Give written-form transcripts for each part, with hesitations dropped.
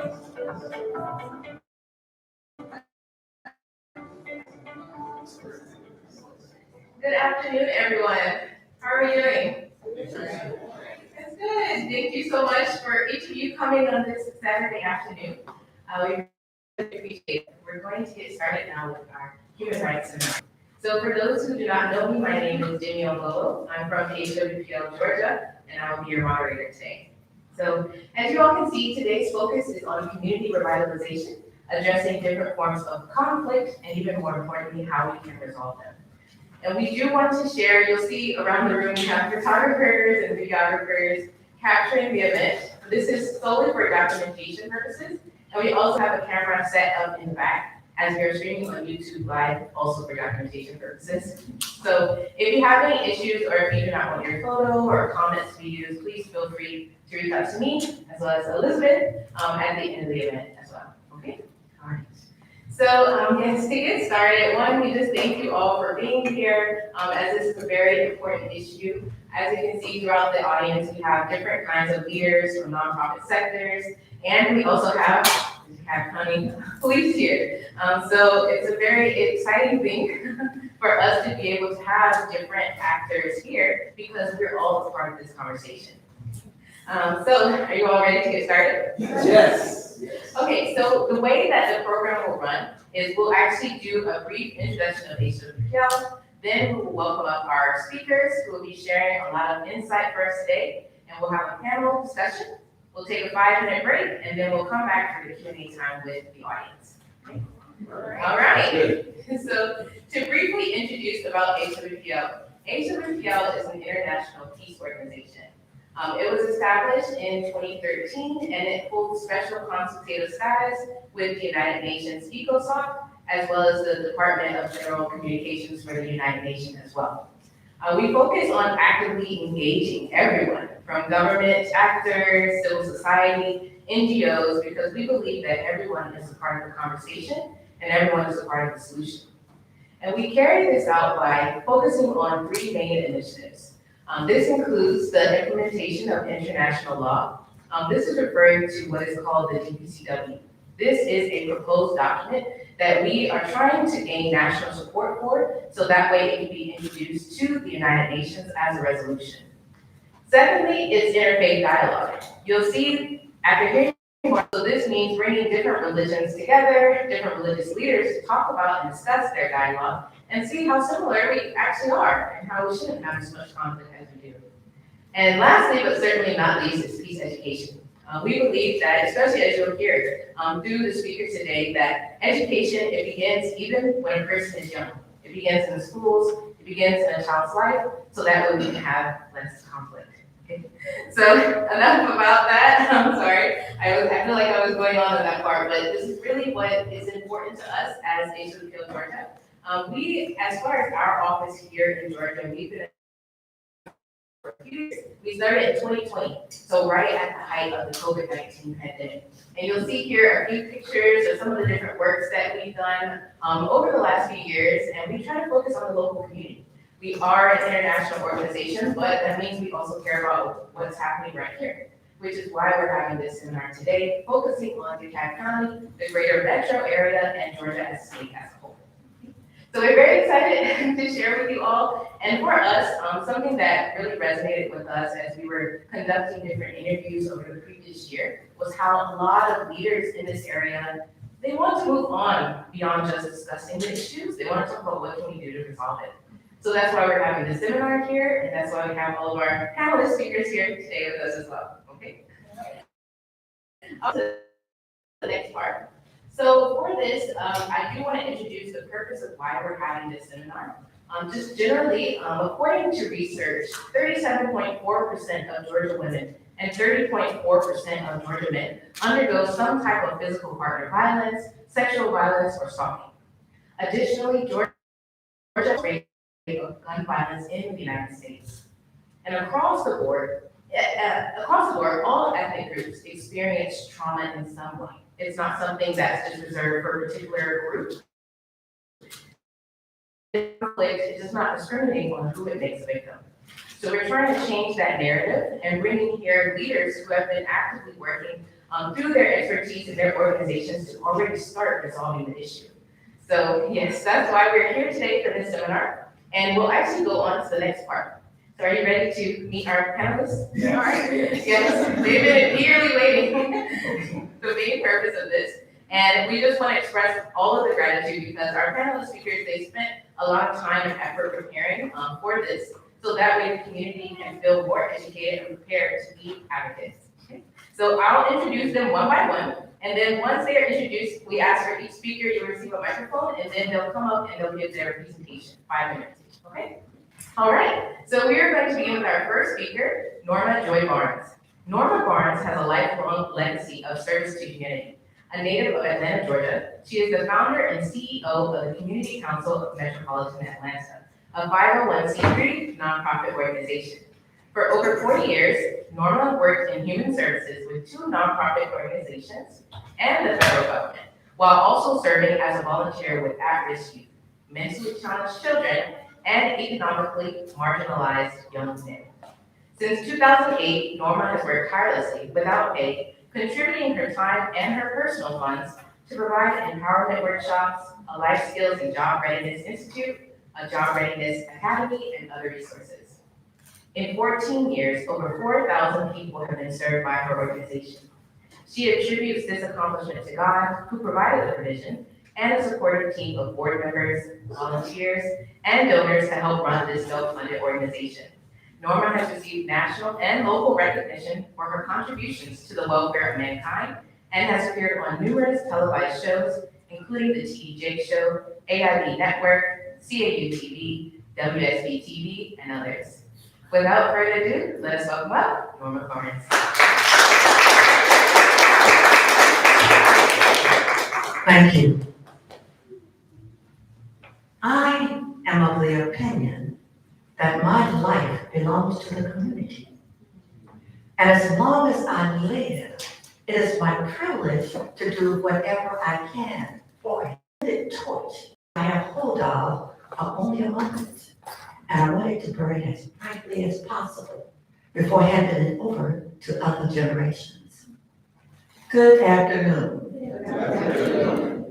Good afternoon, everyone. How are you doing? That's good. Thank you so much for each of you coming on this Saturday afternoon. We really appreciate it. We're going to get started now with our human rights seminar. So for those who do not know me, my name is Danielle Lolo. I'm from HWPL, Georgia, and I will be your moderator today. So as you all can see, today's focus is on community revitalization, addressing different forms of conflict, and even more importantly, how we can resolve them. And we do want to share, you'll see around the room, we have photographers and videographers capturing the event. This is solely for documentation purposes. And we also have a camera set up in the back as we are streaming on YouTube Live, also for documentation purposes. So if you have any issues or if you do not want your photo or comments to be used, please feel free to reach out to me as well as Elizabeth at the end of the event as well. Okay? All right. So yes, to get started, one, we just thank you all for being here, as this is a very important issue. As you can see throughout the audience, we have different kinds of leaders from nonprofit sectors, and we also have county police here. So it's a very exciting thing for us to be able to have different actors here because we're all a part of this conversation. So are you all ready to get started? Yes. Okay, so the way that the program will run is we'll actually do a brief introduction of HWPL, then we will welcome up our speakers who will be sharing a lot of insight for us today, and we'll have a panel discussion. We'll take a 5-minute break, and then we'll come back for the Q&A time with the audience. Okay? All right. So to briefly introduce about HWPL, HWPL is an international peace organization. It was established in 2013, and it holds special consultative status with the United Nations ECOSOC, as well as the Department of General Communications for the United Nations as well. We focus on actively engaging everyone, from government actors, civil society, NGOs, because we believe that everyone is a part of the conversation and everyone is a part of the solution. And we carry this out by focusing on 3 main initiatives. This includes the implementation of international law. This is referring to what is called the DPCW. This is a proposed document that we are trying to gain national support for, so that way it can be introduced to the United Nations as a resolution. Secondly, is interfaith dialogue. You'll see after hearing more, so this means bringing different religions together, different religious leaders to talk about and discuss their dialogue, and see how similar we actually are and how we shouldn't have as much conflict as we do. And lastly, but certainly not least, is peace education. We believe that, especially as you'll hear through the speaker today, that education, it begins even when a person is young. It begins in the schools, it begins in a child's life, so that way we can have less conflict. Okay. So enough about that. I'm sorry. I feel like I was going on in that part, but this is really what is important to us as HWPL Georgia. We, as far as our office here in Georgia, we've been for a few years. We started in 2020, so right at the height of the COVID-19 pandemic. And you'll see here a few pictures of some of the different works that we've done over the last few years, and we try to focus on the local community. We are an international organization, but that means we also care about what's happening right here, which is why we're having this seminar today, focusing on DeKalb County, the greater metro area, and Georgia as a state as a whole. So we're very excited to share with you all. And for us, something that really resonated with us as we were conducting different interviews over the previous year was how a lot of leaders in this area, they want to move on beyond just discussing the issues. They want to talk about what can we do to resolve it. So that's why we're having this seminar here, and that's why we have all of our panelist speakers here today with us as well. Okay. On to the next part. So for this, I do want to introduce the purpose of why we're having this seminar. Just generally, according to research, 37.4% of Georgia women and 30.4% of Georgia men undergo some type of physical partner violence, sexual violence, or stalking. Additionally, Georgia rate of gun violence in the United States. And across the board, all ethnic groups experience trauma in some way. It's not something that's just reserved for a particular group. Conflict is just not discriminating on who it makes a victim. So we're trying to change that narrative and bringing here leaders who have been actively working through their expertise in their organizations to already start resolving the issue. So yes, that's why we're here today for this seminar, and we'll actually go on to the next part. So are you ready to meet our panelists? Yes. All right. Yes, they've been eagerly waiting for the main purpose of this. And we just want to express all of the gratitude because our panelist speakers, they spent a lot of time and effort preparing for this, so that way the community can feel more educated and prepared to be advocates. Okay? So I'll introduce them one by one, and then once they are introduced, we ask for each speaker, you'll receive a microphone, and then they'll come up and they'll give their presentation, 5 minutes, okay? All right, so we are going to begin with our first speaker, Norma Joy Barnes. Norma Barnes has a lifelong legacy of service to humanity. A native of Atlanta, Georgia, she is the founder and CEO of the Community Council of Metropolitan Atlanta, a 501c3 nonprofit organization. For over 40 years, Norma worked in human services with 2 nonprofit organizations and the federal government, while also serving as a volunteer with at-risk youth, mentally challenged children, and economically marginalized young men. Since 2008, Norma has worked tirelessly without pay, contributing her time and her personal funds to provide empowerment workshops, a life skills and job readiness institute, a job readiness academy, and other resources. In 14 years, over 4,000 people have been served by her organization. She attributes this accomplishment to God, who provided the provision, and a supportive team of board members, volunteers, and donors to help run this self-funded organization. Norma has received national and local recognition for her contributions to the welfare of mankind and has appeared on numerous televised shows, including the T.D. Jakes Show, AIB Network, CAU TV, WSB TV, and others. Without further ado, let us welcome up Norma Barnes. Thank you. I am of the opinion that my life belongs to the community. And as long as I live, it is my privilege to do whatever I can for it. The torch I have hold of are only a moment, and I want it to burn as brightly as possible before handing it over to other generations. Good afternoon.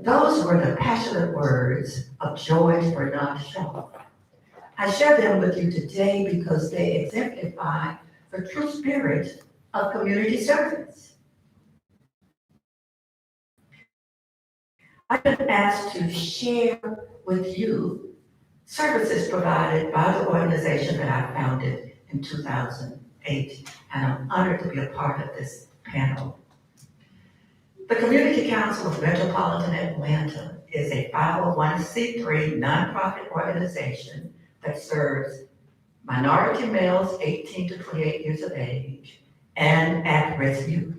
Those were the passionate words of George Bernard Shaw. I share them with you today because they exemplify the true spirit of community service. I've been asked to share with you services provided by the organization that I founded in 2008, and I'm honored to be a part of this panel. The Community Council of Metropolitan Atlanta is a 501c3 nonprofit organization that serves minority males 18 to 28 years of age and at-risk youth.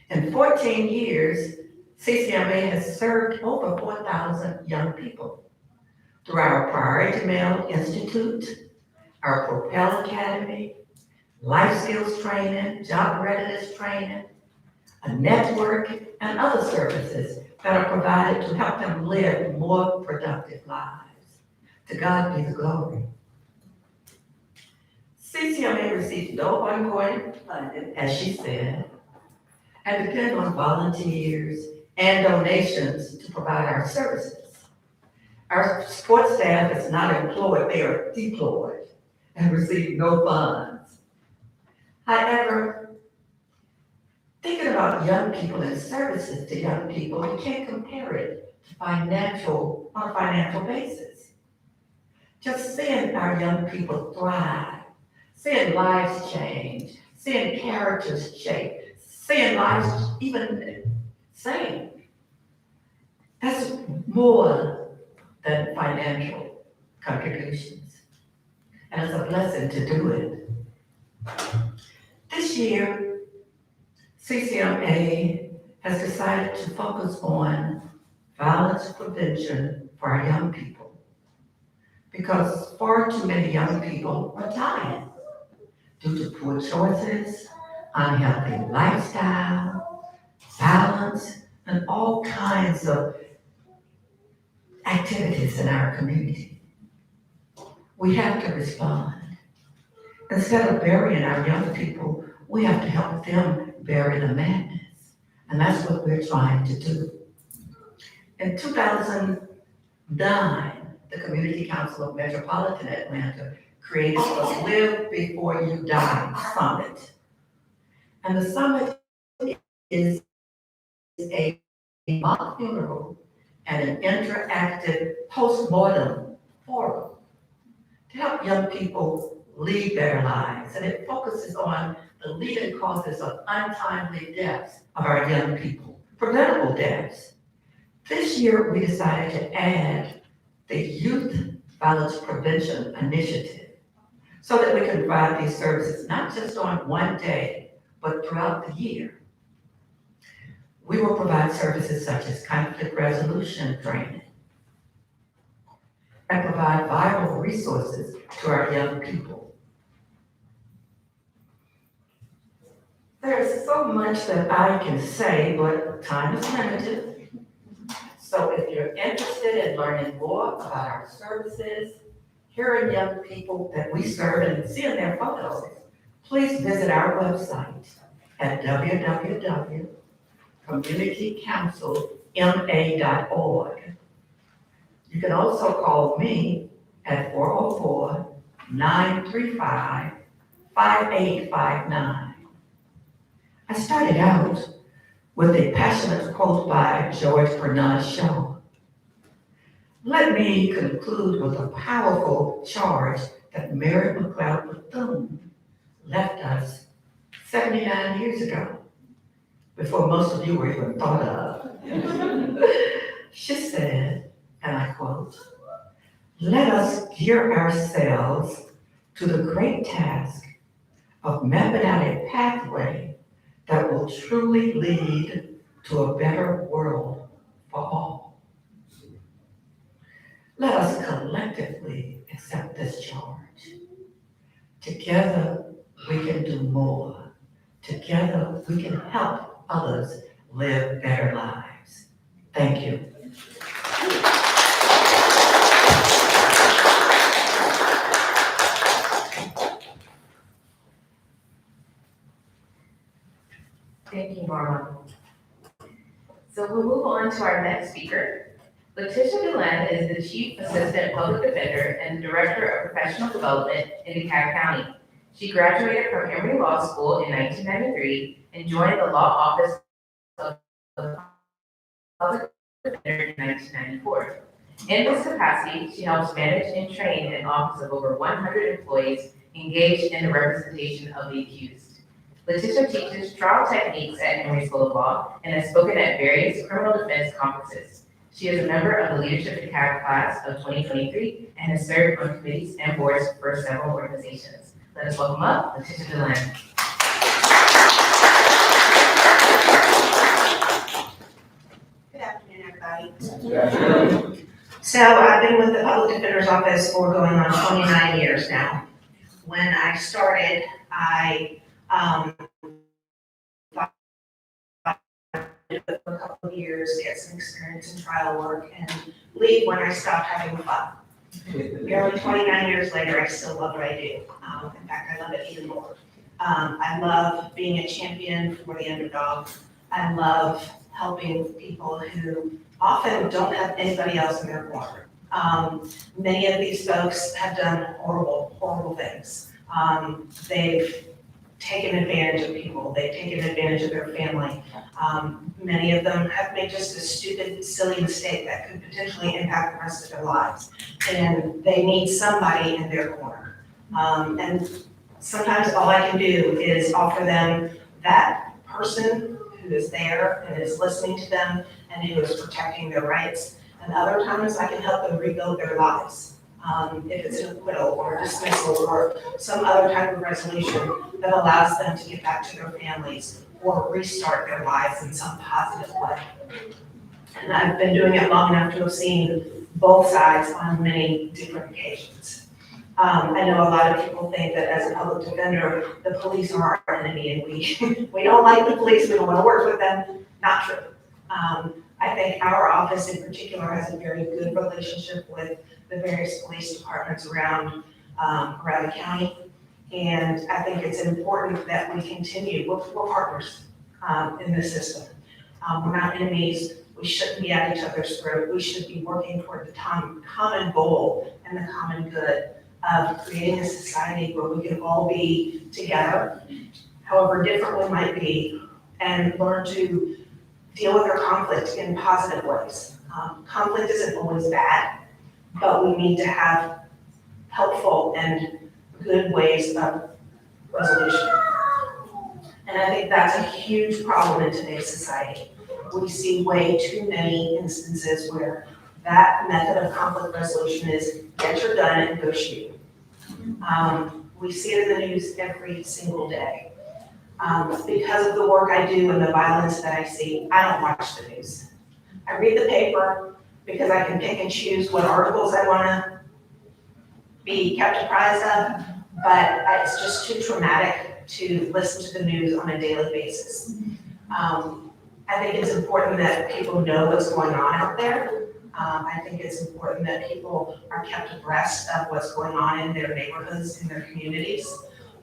In 14 years, CCMA has served over 4,000 young people through our Priority Mail Institute, our Propel Academy, life skills training, job readiness training, a network, and other services that are provided to help them live more productive lives. To God be the glory. CCMA receives no ongoing funding, as she said, and depend on volunteers and donations to provide our services. Our support staff is not employed, they are deployed and receive no funds. However, thinking about young people and services to young people, you can't compare it to on a financial basis. Just seeing our young people thrive, seeing lives change, seeing characters shape, seeing lives even sing. That's more than financial contributions. And it's a blessing to do it. This year, CCMA has decided to focus on violence prevention for our young people because far too many young people are dying due to poor choices, unhealthy lifestyle, violence, and all kinds of activities in our community. We have to respond. Instead of burying our young people, we have to help them bury the madness. And that's what we're trying to do. In 2009, the Community Council of Metropolitan Atlanta created the Live Before You Die Summit. And the summit is a mock funeral and an interactive postmortem forum to help young people lead their lives. And it focuses on the leading causes of untimely deaths of our young people, preventable deaths. This year, we decided to add the Youth Violence Prevention Initiative so that we can provide these services not just on one day, but throughout the year. We will provide services such as conflict resolution training and provide vital resources to our young people. There's so much that I can say, but time is limited. So if you're interested in learning more about our services, hearing young people that we serve and seeing their photos, please visit our website at www.communitycouncilma.org. You can also call me at 404-935-5859. I started out with a passionate quote by George Bernard Shaw. Let me conclude with a powerful charge that Mary McLeod Bethune left us 79 years ago, before most of you were even thought of. She said, and I quote, "Let us gear ourselves to the great task of mapping out a pathway that will truly lead to a better world for all." Let us collectively accept this charge. Together, we can do more. Together, we can help others live better lives. Thank you. Thank you, Norma. So we'll move on to our next speaker. Letitia DeLand is the Chief Assistant Public Defender and Director of Professional Development in DeKalb County. She graduated from Emory Law School in 1993 and joined the law office of the Public Defender in 1994. In this capacity, she helps manage and train an office of over 100 employees engaged in the representation of the accused. Letitia teaches trial techniques at Emory School of Law and has spoken at various criminal defense conferences. She is a member of the Leadership DeKalb class of 2023 and has served on committees and boards for several organizations. Let us welcome up Letitia DeLand. Good afternoon, everybody. So I've been with the Public Defender's Office for going on 29 years now. When I started, I thought for a couple of years, get some experience in trial work, and leave when I stopped having fun. Nearly 29 years later, I still love what I do. In fact, I love it even more. I love being a champion for the underdog. I love helping people who often don't have anybody else in their corner. Many of these folks have done horrible, horrible things. They've taken advantage of people. They've taken advantage of their family. Many of them have made just a stupid, silly mistake that could potentially impact the rest of their lives. And they need somebody in their corner. And sometimes all I can do is offer them that person who is there and is listening to them and who is protecting their rights. And other times I can help them rebuild their lives. If it's an acquittal or dismissal or some other type of resolution that allows them to get back to their families or restart their lives in some positive way. And I've been doing it long enough to have seen both sides on many different occasions. I know a lot of people think that as a public defender, the police are our enemy and we don't like the police, we don't want to work with them. Not true. I think our office in particular has a very good relationship with the various police departments around the county. And I think it's important that we continue, we're partners. in the system. We're not enemies. We shouldn't be at each other's throat. We should be working toward the common goal and the common good of creating a society where we can all be together, however different we might be, and learn to deal with our conflict in positive ways. Conflict isn't always bad, but we need to have helpful and good ways of resolution. And I think that's a huge problem in today's society. We see way too many instances where that method of conflict resolution is get your gun and go shoot. We see it in the news every single day. Because of the work I do and the violence that I see, I don't watch the news. I read the paper because I can pick and choose what articles I want to be kept apprised of, but it's just too traumatic to listen to the news on a daily basis. I think it's important that people know what's going on out there. I think it's important that people are kept abreast of what's going on in their neighborhoods, in their communities.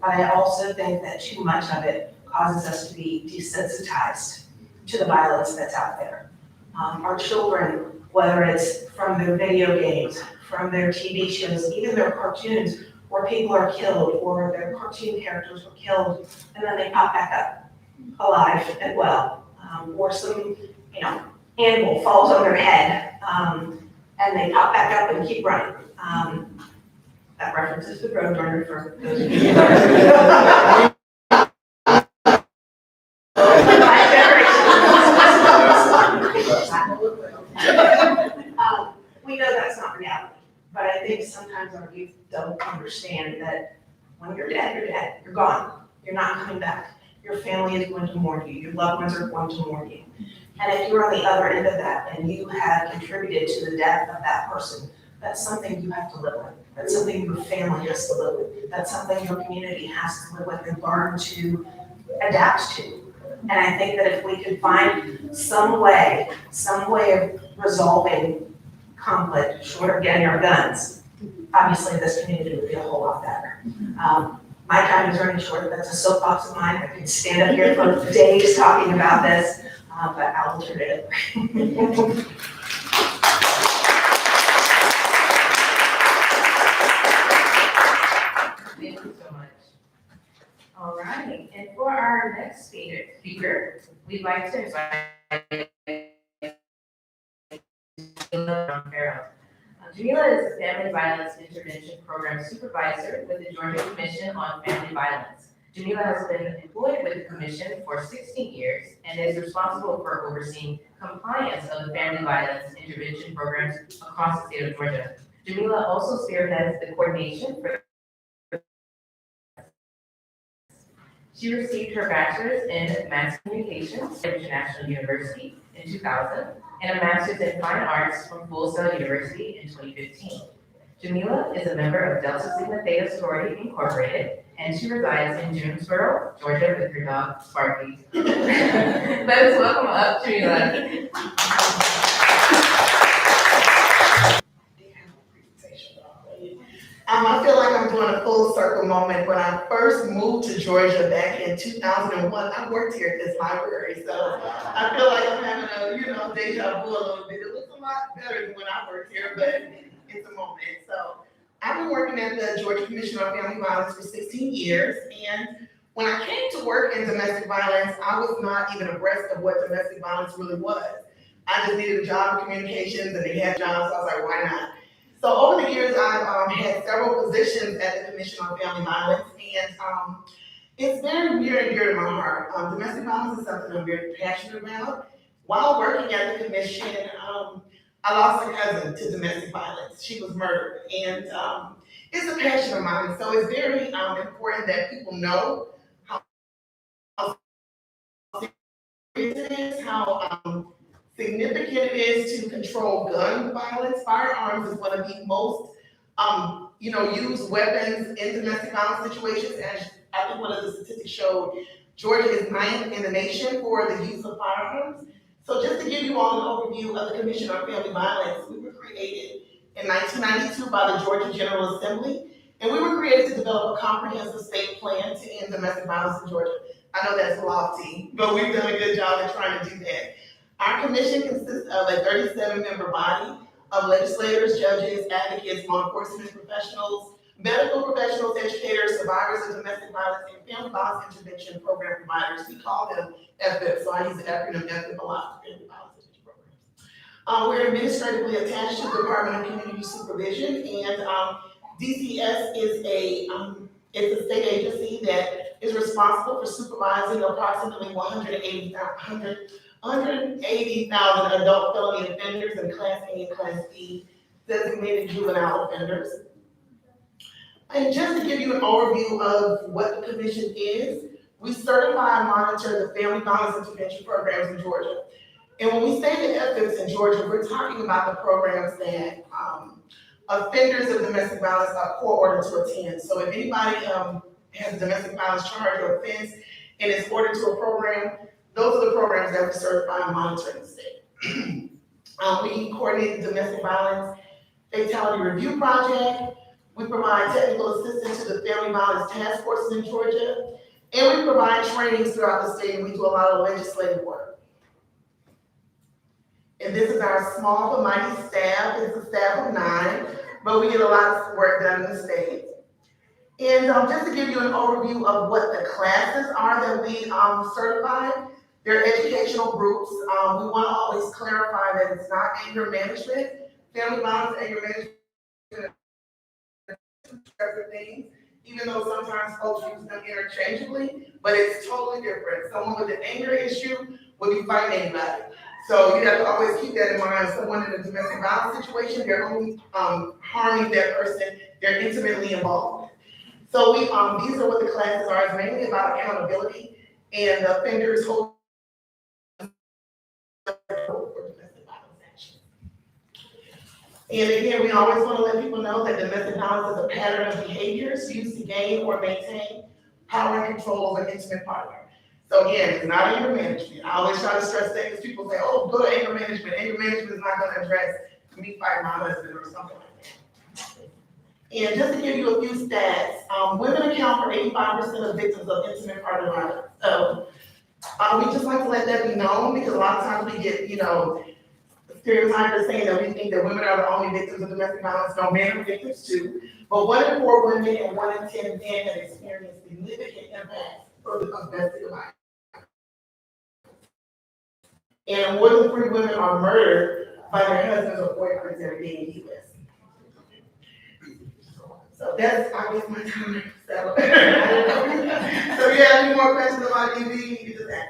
But I also think that too much of it causes us to be desensitized to the violence that's out there. Our children, whether it's from their video games, from their TV shows, even their cartoons where people are killed or their cartoon characters were killed and then they pop back up alive and well, or some, animal falls on their head and they pop back up and keep running. That references the Roadrunner for those of you. We know that's not reality, but I think sometimes our youth don't understand that when you're dead, you're gone. You're not coming back. Your family is going to mourn you. Your loved ones are going to mourn you. And if you're on the other end of that and you have contributed to the death of that person, that's something you have to live with. That's something your family has to live with. That's something your community has to live with and learn to adapt to. And I think that if we could find some way of resolving conflict, short of getting our guns, obviously this community would be a whole lot better. My time is running short. That's a soapbox of mine. I could stand up here for days talking about this, but I'll turn it over. Thank you so much. All right, and for our next speaker, we'd like to invite Jamila is a Family Violence Intervention Program Supervisor with the Georgia Commission on Family Violence. Jamila has been employed with the Commission for 16 years and is responsible for overseeing compliance of the Family Violence Intervention programs across the state of Georgia. Jamila also spearheads the coordination for. She received her bachelor's in mass communications at International University in 2000 and a master's in fine arts from Full Sail University in 2015. Jamila is a member of Delta Sigma Theta Sorority Incorporated, and she resides in Jonesboro, Georgia, with her dog Sparky. Let us welcome up Jamila. I feel like I'm doing a full circle moment. When I first moved to Georgia back in 2001, I worked here at this library, so I feel like I'm having a, deja vu a little bit. It looks a lot better than when I worked here, but it's a moment. So I've been working at the Georgia Commission on Family Violence for 16 years, and when I came to work in domestic violence, I was not even abreast of what domestic violence really was. I just needed a job in communications, and they had jobs, so I was like, why not? So over the years, I've had several positions at the Commission on Family Violence, and it's very near and dear to my heart. Domestic violence is something I'm very passionate about. While working at the Commission, I lost a cousin to domestic violence. She was murdered, and it's a passion of mine. So it's very important that people know how serious it is, how significant it is to control gun violence. Firearms is one of the most, used weapons in domestic violence situations. As I think one of the statistics showed, Georgia is 9th in the nation for the use of firearms. So just to give you all an overview of the Commission on Family Violence, we were created in 1992 by the Georgia General Assembly, and we were created to develop a comprehensive state plan to end domestic violence in Georgia. I know that's lofty, but we've done a good job in trying to do that. Our commission consists of a 37-member body of legislators, judges, advocates, law enforcement professionals, medical professionals, educators, survivors of domestic violence, and family violence intervention program providers. We call them FVIP, so I use the acronym FVIP a lot, Family Violence Intervention Programs. We're administratively attached to the Department of Community Supervision, and DCS is it's a state agency that is responsible for supervising approximately 180,000 adult felony offenders and Class A and Class B designated juvenile offenders. And just to give you an overview of what the commission is, we certify and monitor the family violence intervention programs in Georgia. And when we say the FVIPs in Georgia, we're talking about the programs that offenders of domestic violence are court-ordered to attend. So if anybody has a domestic violence charge or offense and is ordered to a program, those are the programs that we certify and monitor in the state. We coordinate the domestic violence fatality review project. We provide technical assistance to the family violence task forces in Georgia. And we provide trainings throughout the state, and we do a lot of legislative work. And this is our small but mighty staff. It's a staff of 9, but we get a lot of work done in the state. And just to give you an overview of what the classes are that we certify, they're educational groups. We want to always clarify that it's not anger management. Family violence, anger management are two separate things, even though sometimes folks use them interchangeably, but it's totally different. Someone with an anger issue will be fighting anybody. So you have to always keep that in mind. Someone in a domestic violence situation, they're only harming that person they're intimately involved. So we these are what the classes are. It's mainly about accountability and the offenders hold for domestic violence action. And again, we always want to let people know that domestic violence is a pattern of behaviors used to gain or maintain power and control over an intimate partner. So again, it's not anger management. I always try to stress that because people say, oh, go to anger management. Anger management is not going to address me fighting my husband or something like that. And just to give you a few stats, women account for 85% of victims of intimate partner violence. So we just like to let that be known because a lot of times we get, stereotypes saying that we think that women are the only victims of domestic violence. No, men are victims too. But 1 in 4 women and 1 in 10 men have experienced significant impacts from domestic violence. And more than 3 women are murdered by their husbands or boyfriends that are being U.S. So that's, I guess, my time. So if you have any more questions about DV, you can just ask.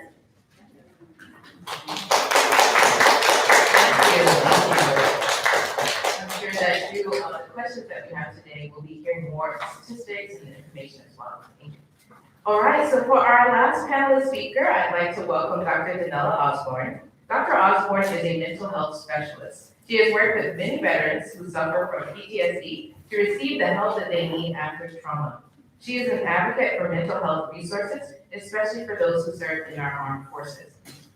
I'm sure that you, the questions that we have today, will be hearing more statistics and information as well. Thank you. All right, so for our last panelist speaker, I'd like to welcome Dr. Danella Osborne. Dr. Osborne is a mental health specialist. She has worked with many veterans who suffer from PTSD to receive the help that they need after trauma. She is an advocate for mental health resources, especially for those who serve in our armed forces.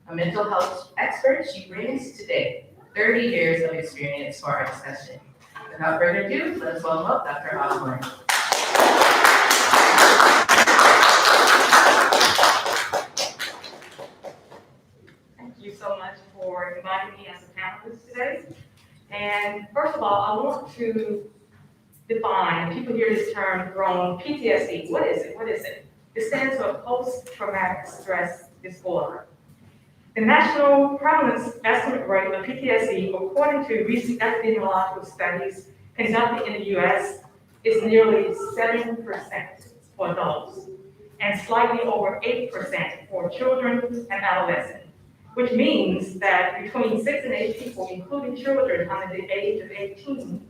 A mental health expert, she brings today 30 years of experience for our discussion. Without further ado, let's welcome up Dr. Osborne. Thank you so much for inviting me as a panelist today. And first of all, I want to define, people hear this term thrown, PTSD. What is it? What is it? It stands for post-traumatic stress disorder. The national prevalence estimate rate of PTSD, according to recent epidemiological studies conducted in the U.S., is nearly 7% for adults and slightly over 8% for children and adolescents, which means that between 6 and 8 people, including children under the age of 18,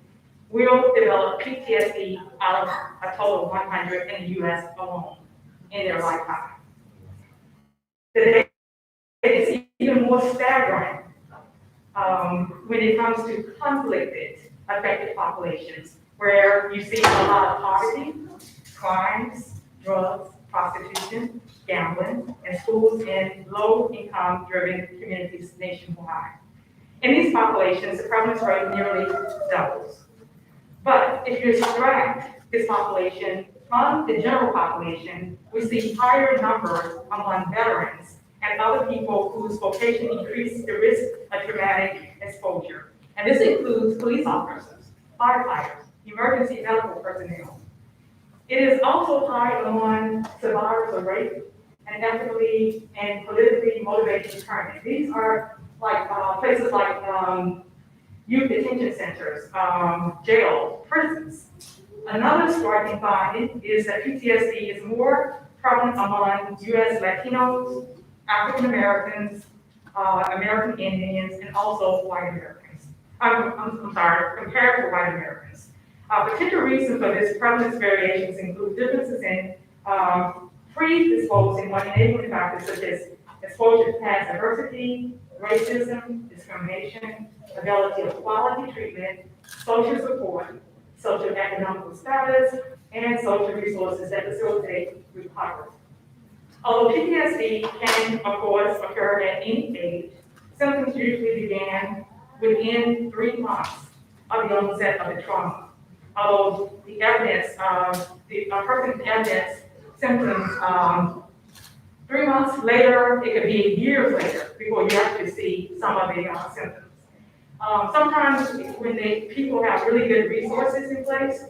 will develop PTSD out of a total of 100 in the U.S. alone in their lifetime. The data is even more staggering when it comes to conflicted affected populations, where you see a lot of poverty, crimes, drugs, prostitution, gambling, and schools in low-income driven communities nationwide. In these populations, the prevalence rate nearly doubles. But if you extract this population Among the general population, we see higher numbers among veterans and other people whose vocation increases the risk of traumatic exposure. And this includes police officers, firefighters, emergency medical personnel. It is also high among survivors of rape and ethically and politically motivated internment. These are like places like youth detention centers, jails, prisons. Another striking finding is that PTSD is more prevalent among U.S. Latinos, African Americans, American Indians, and also white Americans. I'm sorry, compared to white Americans. Potential reasons for this prevalence variations include differences in predisposing or enabling factors such as exposure to past adversity, racism, discrimination, availability of quality treatment, social support, socioeconomic status, and social resources that facilitate recovery. Although PTSD can, of course, occur at any age, symptoms usually began within 3 months of the onset of the trauma. Although the evidence, a person can evidence symptoms 3 months later, it could be years later before you actually see some of the symptoms. Sometimes when people have really good resources in place,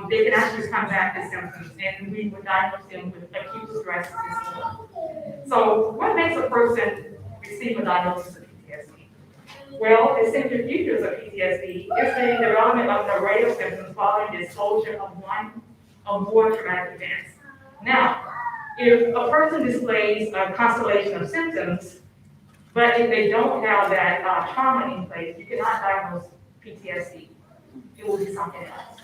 they can actually come back to symptoms, and we would diagnose them with acute stress disorder. So what makes a person receive a diagnosis of PTSD? Well, the essential features of PTSD is the development of an array of symptoms following the exposure of one or more traumatic events. Now, if a person displays a constellation of symptoms, but if they don't have that trauma in place, you cannot diagnose PTSD. It will be something else.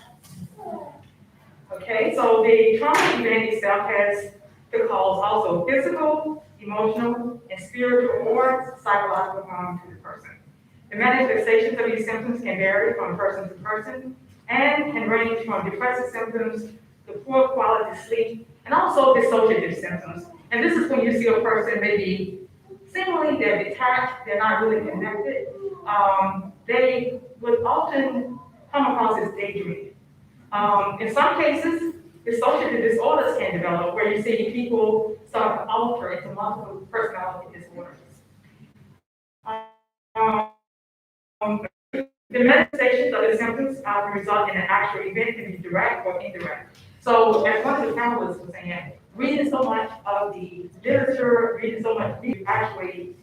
Okay, so the trauma event itself has to cause also physical, emotional, and spiritual or psychological harm to the person. The manifestations of these symptoms can vary from person to person and can range from depressive symptoms to poor quality sleep and also dissociative symptoms. And this is when you see a person maybe seemingly they're detached, they're not really connected. They would often come across as daydreaming. In some cases, dissociative disorders can develop where you see people start to alter into multiple personality disorders. The manifestations of the symptoms result in an actual event can be direct or indirect. So as one of the panelists was saying, reading so much of the literature, reading so much, you actually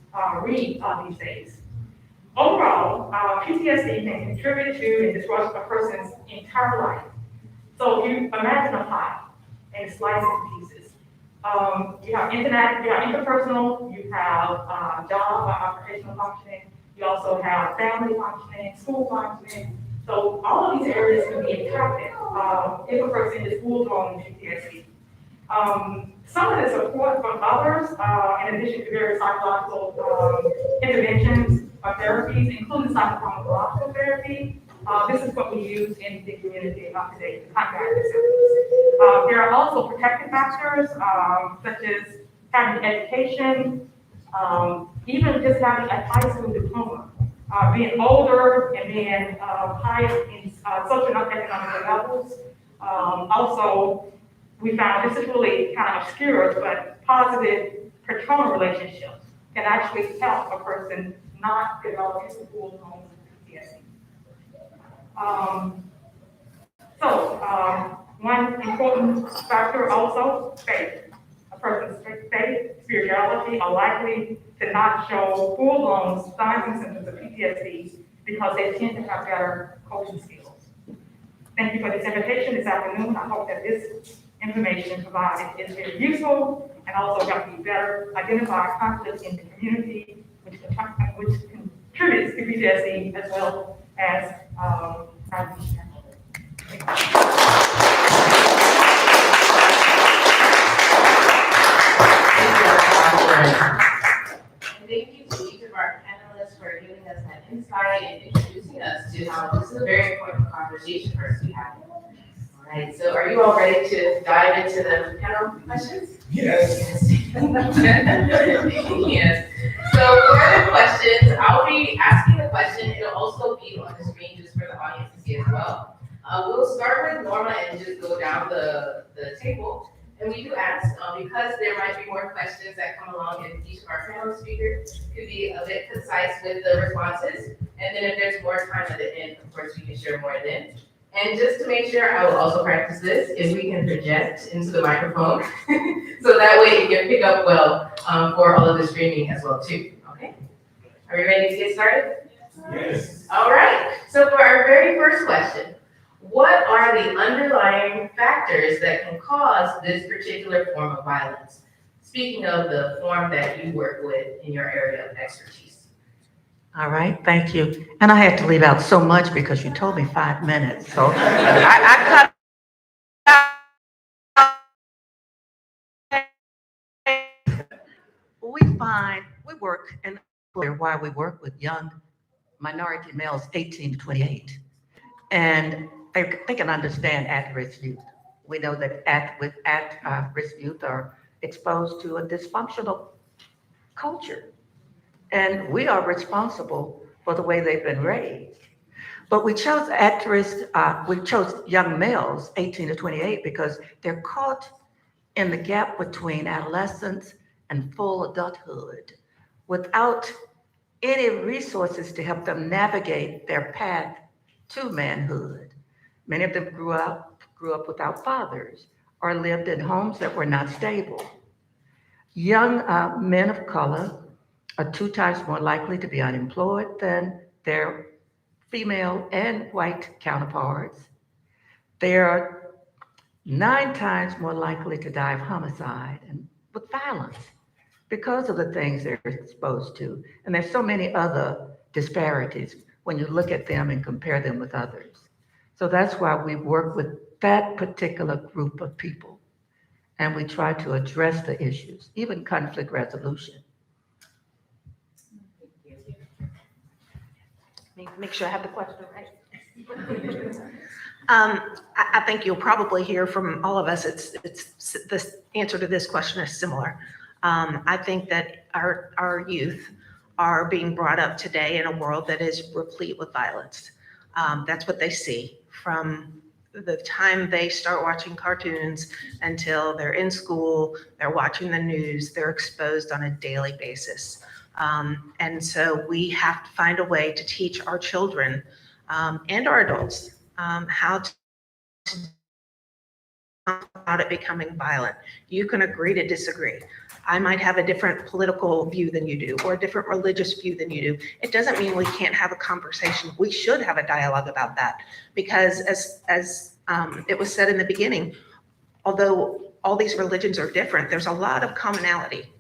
read these days. Overall, PTSD can contribute to and disrupt a person's entire life. So you imagine a pie and slice it in pieces. You have interpersonal, you have job or occupational functioning, you also have family functioning, school functioning. So all of these areas can be impacted if a person is full-blown PTSD. Some of the support from others, in addition to various psychological interventions or therapies, including psychopharmacological therapy, this is what we use in the community today to combat the symptoms. There are also protective factors, such as having education, even just having a high school diploma, being older and being higher in socioeconomic levels. Also, we found this is really kind of obscure, but positive paternal relationships can actually help a person not develop into full-blown PTSD. One important factor also, faith. A person's faith, spirituality are likely to not show full-blown signs and symptoms of PTSD because they tend to have better coping skills. Thank you for this invitation this afternoon. I hope that this information provided is very useful and also help you better identify conflicts in the community, which contributes to PTSD as well as Thank you to each of our panelists for giving us that insight and introducing us to how this is a very important conversation for us to be having. All right, so are you all ready to dive into the panel questions? Yes. Yes. So for the questions, I'll be asking the question. It'll also be on the screen just for the audience to see as well. We'll start with Norma and just go down the table. And we do ask, because there might be more questions that come along, and each of our panel speakers could be a bit concise with the responses. And then if there's more time at the end, of course, we can share more then. And just to make sure, I will also practice this, if we can project into the microphone. So that way it can pick up well for all of the streaming as well too, okay? Are we ready to get started? Yes. All right, so for our very first question, what are the underlying factors that can cause this particular form of violence? Speaking of the form that you work with in your area of expertise. All right, thank you. And I had to leave out so much because you told me 5 minutes, so I cut we work, and why we work with young minority males 18 to 28. And they can understand at-risk youth. We know that at-risk youth are exposed to a dysfunctional culture. And we are responsible for the way they've been raised. But we chose we chose young males, 18 to 28, because they're caught in the gap between adolescence and full adulthood without any resources to help them navigate their path to manhood. Many of them grew up without fathers or lived in homes that were not stable. Young men of color are 2 times more likely to be unemployed than their female and white counterparts. They are 9 times more likely to die of homicide and with violence because of the things they're exposed to. And there's so many other disparities when you look at them and compare them with others. So that's why we work with that particular group of people. And we try to address the issues, even conflict resolution. Make sure I have the question right. I think you'll probably hear from all of us, it's the answer to this question is similar. I think that our youth are being brought up today in a world that is replete with violence. That's what they see from the time they start watching cartoons until they're in school, they're watching the news, they're exposed on a daily basis. And so we have to find a way to teach our children and our adults how to about it becoming violent. You can agree to disagree. I might have a different political view than you do, or a different religious view than you do. It doesn't mean we can't have a conversation. We should have a dialogue about that, because as it was said in the beginning, although all these religions are different, there's a lot of commonality,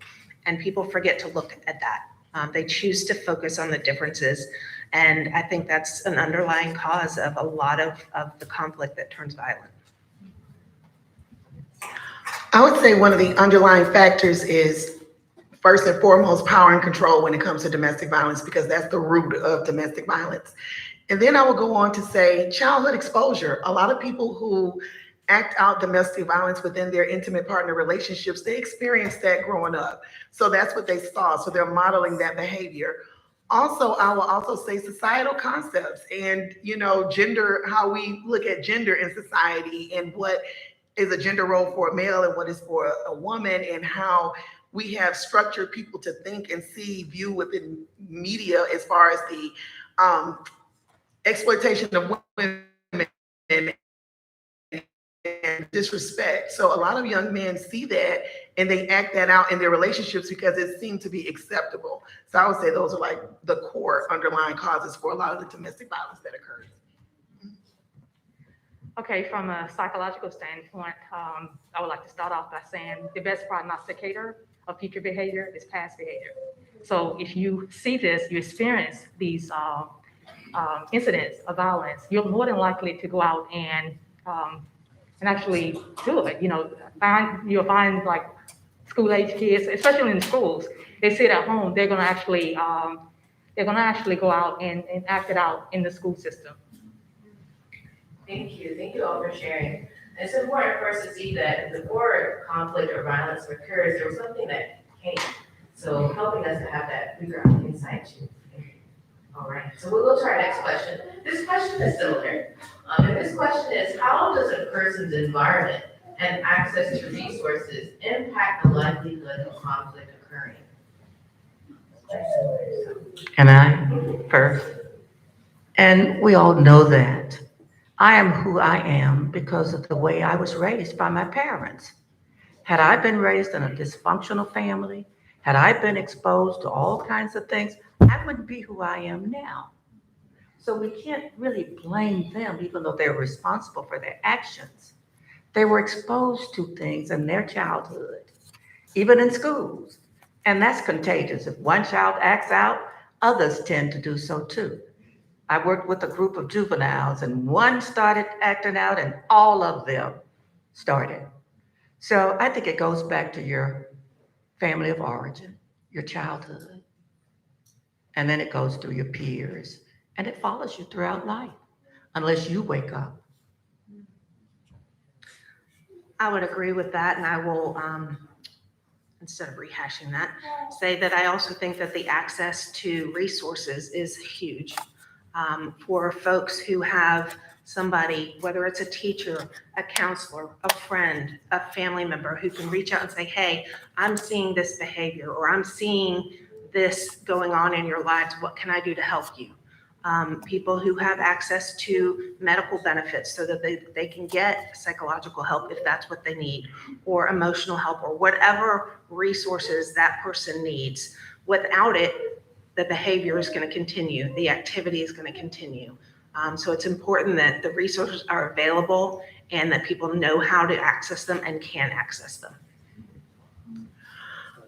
and people forget to look at that. They choose to focus on the differences, and I think that's an underlying cause of a lot of the conflict that turns violent. I would say one of the underlying factors is, first and foremost, power and control when it comes to domestic violence, because that's the root of domestic violence. And then I will go on to say childhood exposure. A lot of people who act out domestic violence within their intimate partner relationships, they experienced that growing up. So that's what they saw. So they're modeling that behavior. Also, I will also say societal concepts and, gender, how we look at gender in society, and what is a gender role for a male and what is for a woman, and how we have structured people to think and view within media as far as the exploitation of women and disrespect. So a lot of young men see that and they act that out in their relationships because it seemed to be acceptable. So I would say those are like the core underlying causes for a lot of the domestic violence that occurs. Okay, from a psychological standpoint, I would like to start off by saying the best prognosticator of future behavior is past behavior. So if you see this, you experience these incidents of violence, you're more than likely to go out and actually do it. You'll find like school-age kids, especially in the schools, they sit at home, they're gonna actually go out and act it out in the school system. Thank you all for sharing. It's important for us to see that before conflict or violence occurs, there was something that came. So helping us to have that figure out insight too. All right, so we'll go to our next question. This question is similar. And this question is, how does a person's environment and access to resources impact the likelihood of conflict occurring? And I first, and we all know that. I am who I am because of the way I was raised by my parents. Had I been raised in a dysfunctional family, had I been exposed to all kinds of things, I wouldn't be who I am now. So we can't really blame them, even though they're responsible for their actions. They were exposed to things in their childhood, even in schools. And that's contagious. If one child acts out, others tend to do so too. I worked with a group of juveniles, and one started acting out, and all of them started. So I think it goes back to your family of origin, your childhood, and then it goes through your peers, and it follows you throughout life unless you wake up. I would agree with that, and I will, instead of rehashing that, say that I also think that the access to resources is huge. For folks who have somebody, whether it's a teacher, a counselor, a friend, a family member who can reach out and say, hey, I'm seeing this behavior, or I'm seeing this going on in your lives. What can I do to help you? People who have access to medical benefits so that they can get psychological help if that's what they need, or emotional help, or whatever resources that person needs. Without it, the behavior is going to continue, the activity is going to continue. So it's important that the resources are available and that people know how to access them and can access them.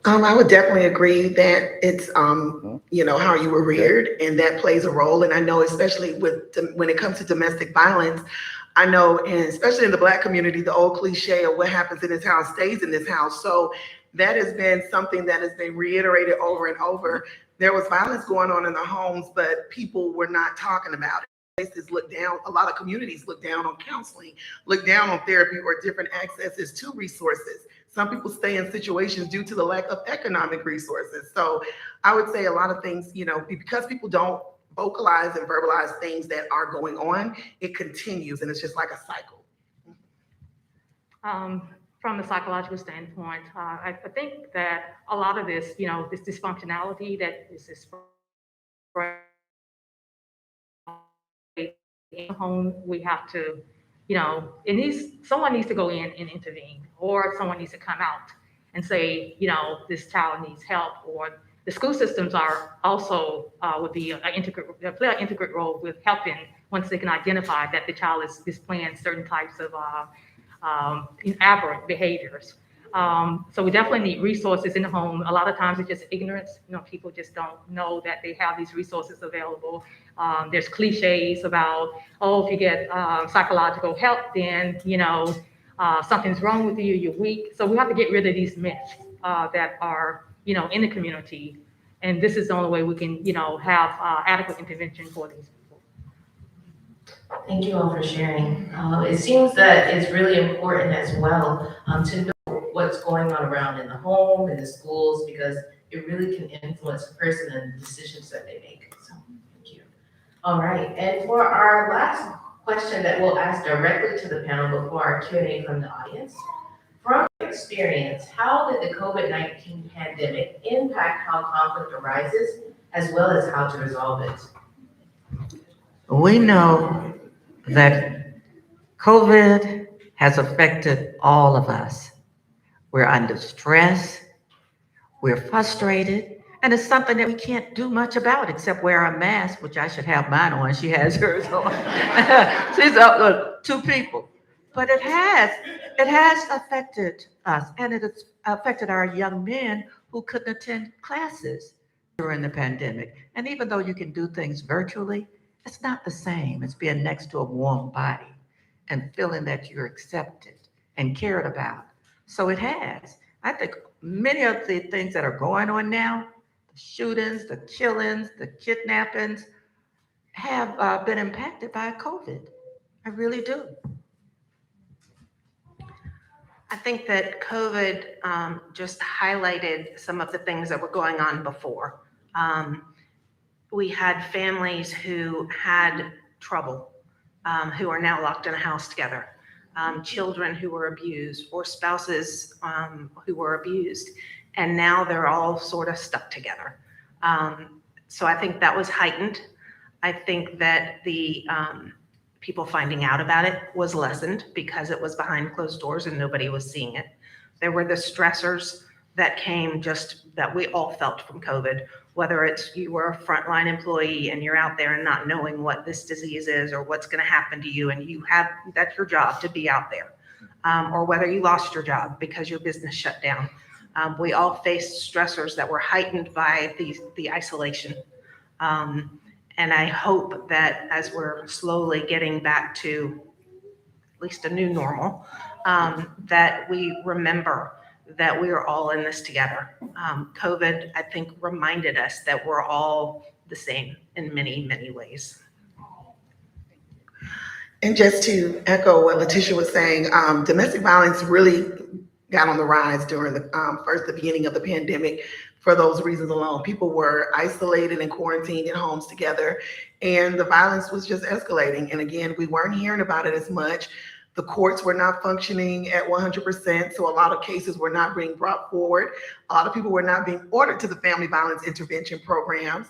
I would definitely agree that it's, how you were reared, and that plays a role. And I know, especially when it comes to domestic violence, I know, and especially in the Black community, the old cliche of what happens in this house stays in this house. So that has been something that has been reiterated over and over. There was violence going on in the homes, but people were not talking about it. Places look down, a lot of communities look down on counseling, look down on therapy or different accesses to resources. Some people stay in situations due to the lack of economic resources. So I would say a lot of things, because people don't vocalize and verbalize things that are going on, it continues, and it's just like a cycle. From a psychological standpoint, I think that a lot of this, this dysfunctionality that is spread in the home, we have to, someone needs to go in and intervene, or someone needs to come out and say, this child needs help, or the school systems are also would be play an integral role with helping once they can identify that the child is displaying certain types of aberrant behaviors. So we definitely need resources in the home. A lot of times it's just ignorance. People just don't know that they have these resources available. There's cliches about, if you get psychological help, then, something's wrong with you, you're weak. So we have to get rid of these myths that are, in the community. And this is the only way we can, have adequate intervention for these people. Thank you all for sharing. It seems that it's really important as well to know what's going on around in the home, in the schools, because it really can influence a person and the decisions that they make. So thank you. All right, and for our last question that we'll ask directly to the panel before our Q&A from the audience, from your experience, how did the COVID-19 pandemic impact how conflict arises, as well as how to resolve it? We know that COVID has affected all of us. We're under stress, we're frustrated, and it's something that we can't do much about except wear a mask, which I should have mine on. She has hers on. She's two people. But it has affected us, and it has affected our young men who couldn't attend classes during the pandemic. And even though you can do things virtually, it's not the same as being next to a warm body and feeling that you're accepted and cared about. So it has. I think many of the things that are going on now, the shootings, the killings, the kidnappings, have been impacted by COVID. I really do. I think that COVID just highlighted some of the things that were going on before. We had families who had trouble, who are now locked in a house together, children who were abused, or spouses who were abused, and now they're all sort of stuck together. So I think that was heightened. I think that the people finding out about it was lessened because it was behind closed doors and nobody was seeing it. There were the stressors that came that we all felt from COVID, whether it's you were a frontline employee and you're out there and not knowing what this disease is or what's going to happen to you, and that's your job to be out there, or whether you lost your job because your business shut down. We all faced stressors that were heightened by the isolation. And I hope that as we're slowly getting back to at least a new normal, that we remember that we are all in this together. COVID, I think, reminded us that we're all the same in many, many ways. And just to echo what Letitia was saying, domestic violence really got on the rise during the beginning of the pandemic for those reasons alone. People were isolated and quarantined in homes together, and the violence was just escalating. And again, we weren't hearing about it as much. The courts were not functioning at 100%, so a lot of cases were not being brought forward. A lot of people were not being ordered to the family violence intervention programs.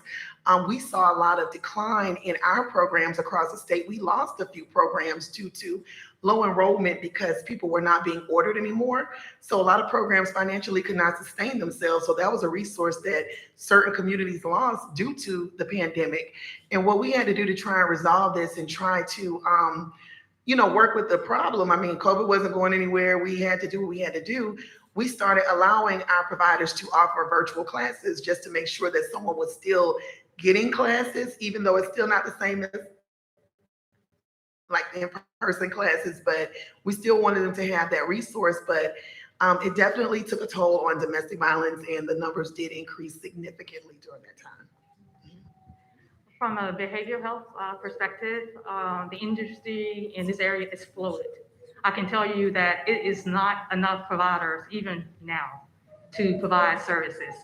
We saw a lot of decline in our programs across the state. We lost a few programs due to low enrollment because people were not being ordered anymore. So a lot of programs financially could not sustain themselves. So that was a resource that certain communities lost due to the pandemic. And what we had to do to try and resolve this and try to work with the problem. I mean, COVID wasn't going anywhere. We had to do what we had to do. We started allowing our providers to offer virtual classes just to make sure that someone was still getting classes, even though it's still not the same as like the in-person classes, but we still wanted them to have that resource. But it definitely took a toll on domestic violence, and the numbers did increase significantly during that time. From a behavioral health perspective, the industry in this area is floated. I can tell you that it is not enough providers, even now, to provide services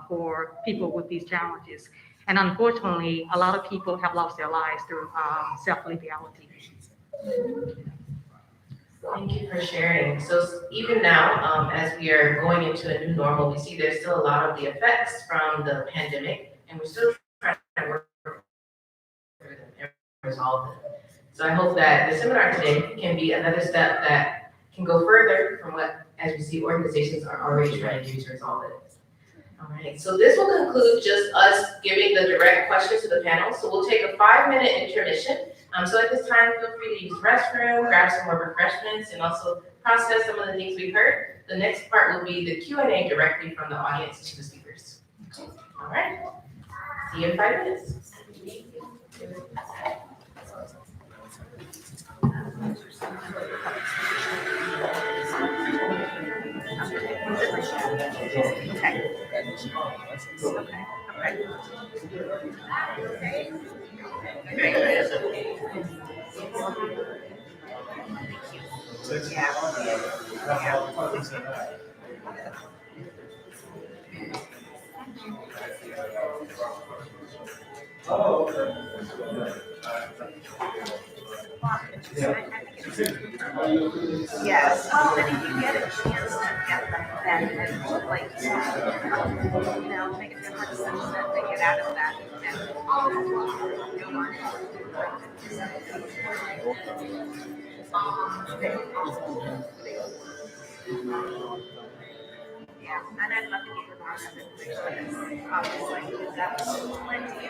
for people with these challenges. And unfortunately, a lot of people have lost their lives through self-lethality. Thank you for sharing. So even now, as we are going into a new normal, we see there's still a lot of the effects from the pandemic, and we're still trying to work through them and resolve them. So I hope that the seminar today can be another step that can go further from what, as we see, organizations are already trying to do to resolve it. All right, so this will conclude just us giving the direct questions to the panel. So we'll take a 5-minute intermission. So at this time, feel free to use the restroom, grab some more refreshments, and also process some of the things we've heard. The next part will be the Q&A directly from the audience to the speakers. Okay. All right, see you in 5 minutes. Yes. Well, and if you get a chance to get them then like make a difference and then they get out of that and go on. Yeah, and I'd love to get your thoughts on it. Obviously, that's plenty.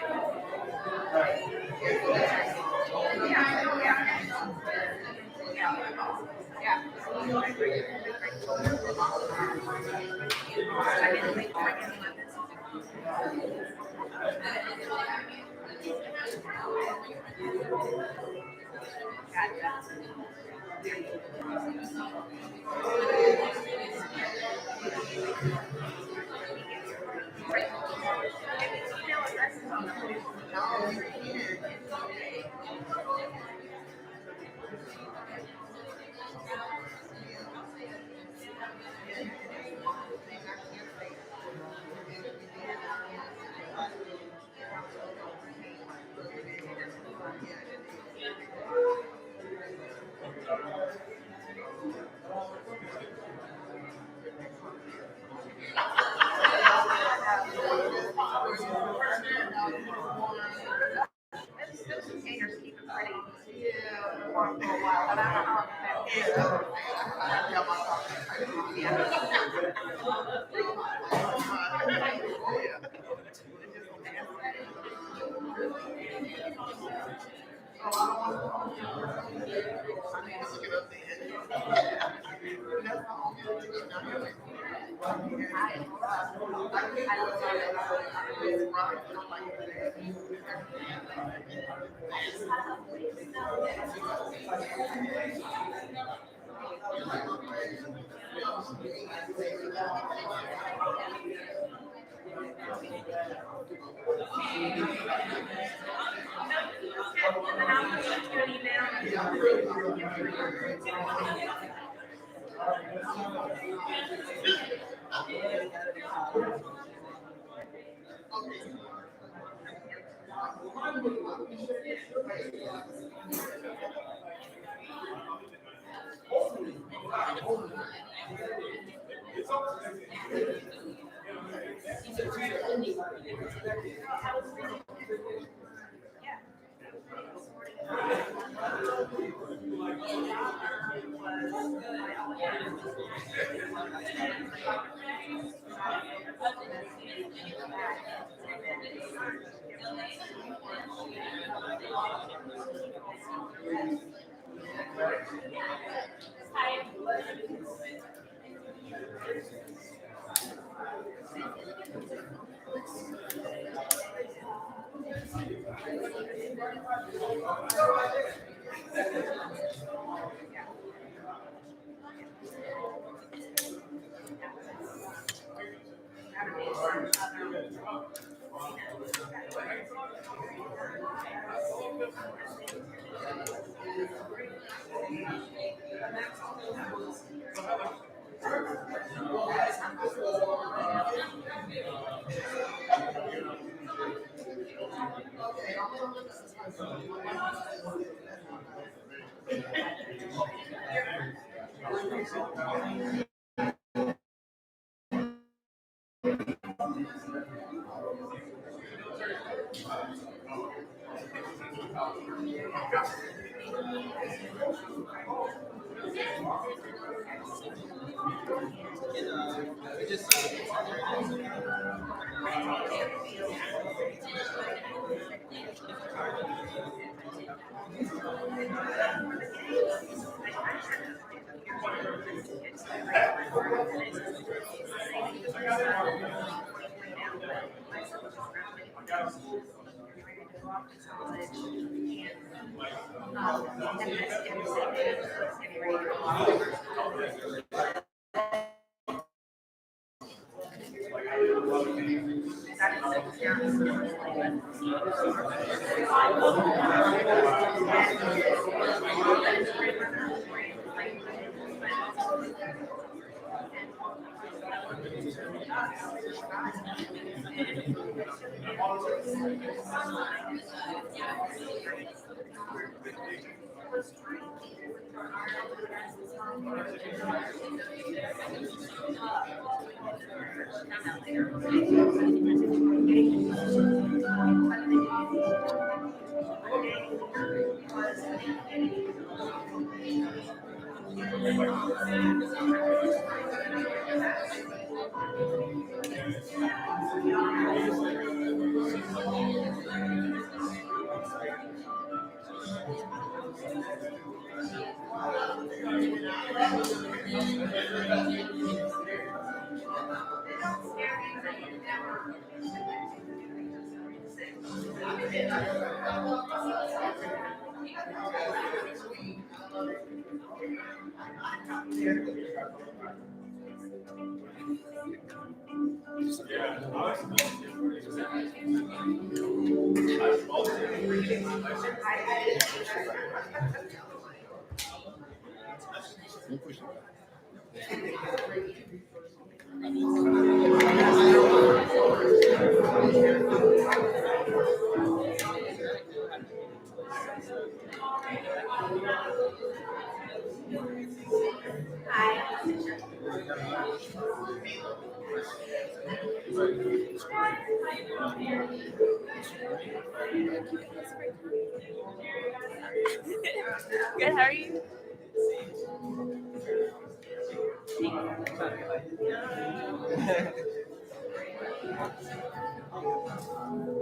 Good, how are you?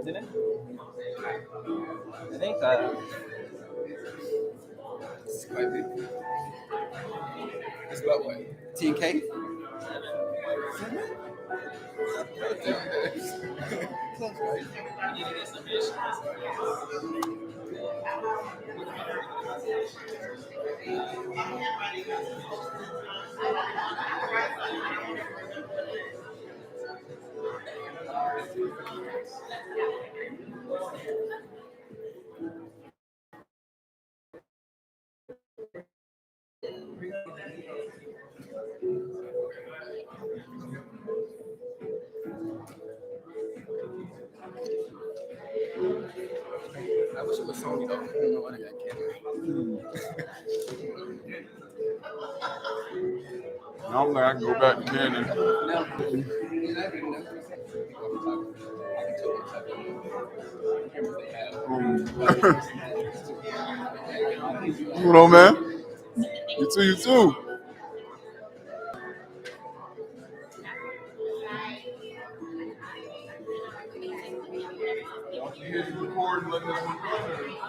Isn't it? I think it's quite big. It's about what? 10K? Close, right? I wish it was Sony though. I don't know why they got I'm glad I can go back to Canon. Hold on, man. You too, you too. Don't you hear you recording, let us record.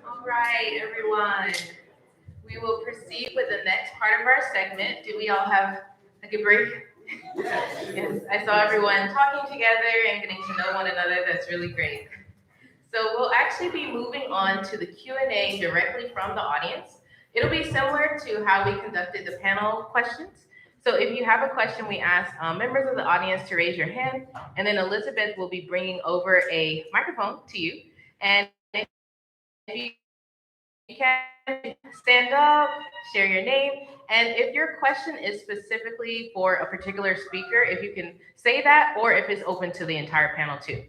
All right, everyone. We will proceed with the next part of our segment. Do we all have a good break? Yes, I saw everyone talking together and getting to know one another. That's really great. So we'll actually be moving on to the Q&A directly from the audience. It'll be similar to how we conducted the panel questions. So if you have a question, we ask members of the audience to raise your hand, and then Elizabeth will be bringing over a microphone to you. And if you can stand up, share your name, and if your question is specifically for a particular speaker, if you can say that, or if it's open to the entire panel too.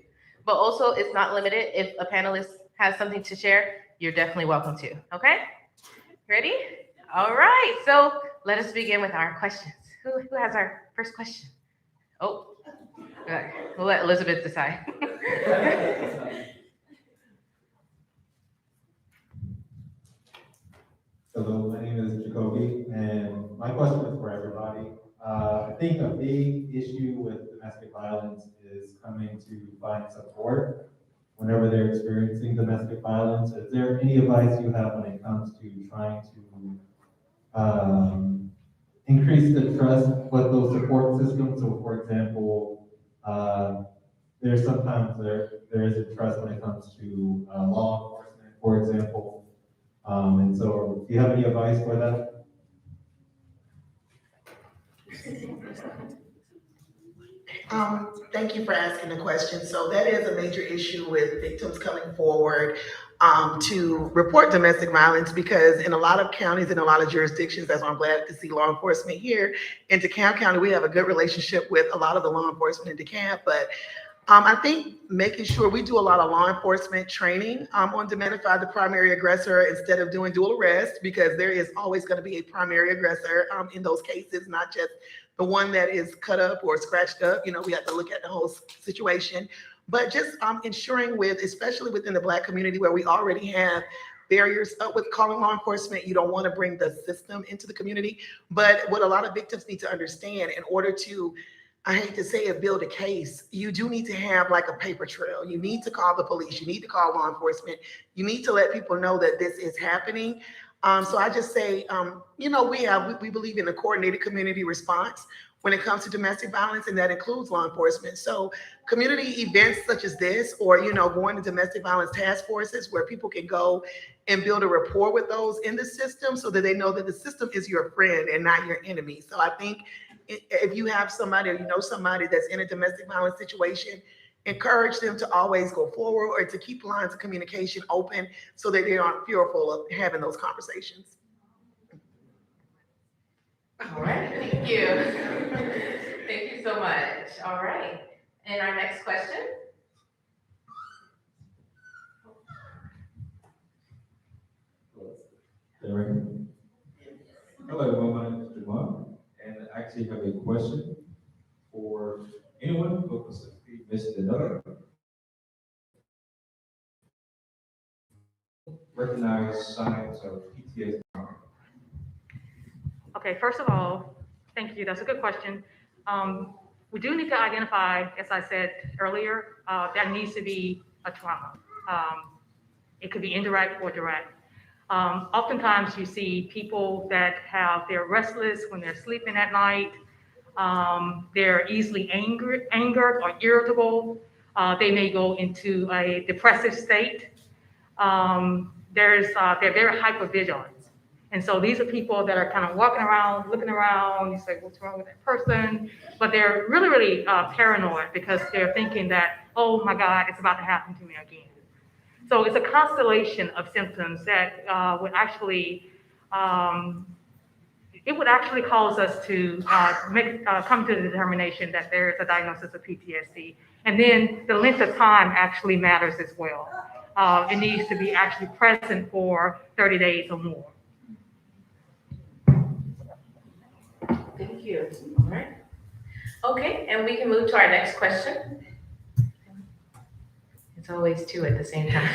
But also, it's not limited. If a panelist has something to share, you're definitely welcome to. Okay? Ready? All right. So let us begin with our questions. Who has our first question? Oh, we'll let Elizabeth decide. Hello, my name is Jacoby, and my question is for everybody. I think a big issue with domestic violence is coming to find support whenever they're experiencing domestic violence. Is there any advice you have when it comes to trying to increase the trust with those support systems? So, for example, there's sometimes there isn't trust when it comes to law enforcement, for example. And so, do you have any advice for that? Thank you for asking the question. So that is a major issue with victims coming forward to report domestic violence, because in a lot of counties and a lot of jurisdictions, that's why I'm glad to see law enforcement here in DeKalb County. We have a good relationship with a lot of the law enforcement in DeKalb, but I think making sure we do a lot of law enforcement training on identify the primary aggressor instead of doing dual arrest, because there is always going to be a primary aggressor in those cases, not just the one that is cut up or scratched up. You know, we have to look at the whole situation. But just ensuring with, especially within the Black community where we already have barriers up with calling law enforcement, you don't want to bring the system into the community. But what a lot of victims need to understand, in order to, I hate to say it, build a case, you do need to have like a paper trail. You need to call the police. You need to call law enforcement. You need to let people know that this is happening. So I just say, you know, we believe in a coordinated community response when it comes to domestic violence, and that includes law enforcement. So community events such as this, or, you know, going to domestic violence task forces where people can go and build a rapport with those in the system so that they know that the system is your friend and not your enemy. So I think if you have somebody, or you know somebody that's in a domestic violence situation, encourage them to always go forward, or to keep lines of communication open so that they aren't fearful of having those conversations. All right, thank you. Thank you so much. All right. And our next question. Hello, everyone. My name is Jamal, and I actually have a question for anyone who specifically missed another. Recognize signs of PTSD. Okay, first of all, thank you. That's a good question. We do need to identify, as I said earlier, there needs to be a trauma. It could be indirect or direct. Oftentimes you see people that they're restless when they're sleeping at night. They're easily angered or irritable. They may go into a depressive state. They're very hypervigilant. And so these are people that are kind of walking around, looking around. You say, what's wrong with that person? But they're really, really paranoid, because they're thinking that, oh my God, it's about to happen to me again. So it's a constellation of symptoms that would actually, it would actually cause us to come to the determination that there is a diagnosis of PTSD. And then the length of time actually matters as well. It needs to be actually present for 30 days or more. Thank you. All right. Okay, and we can move to our next question. It's always two at the same time.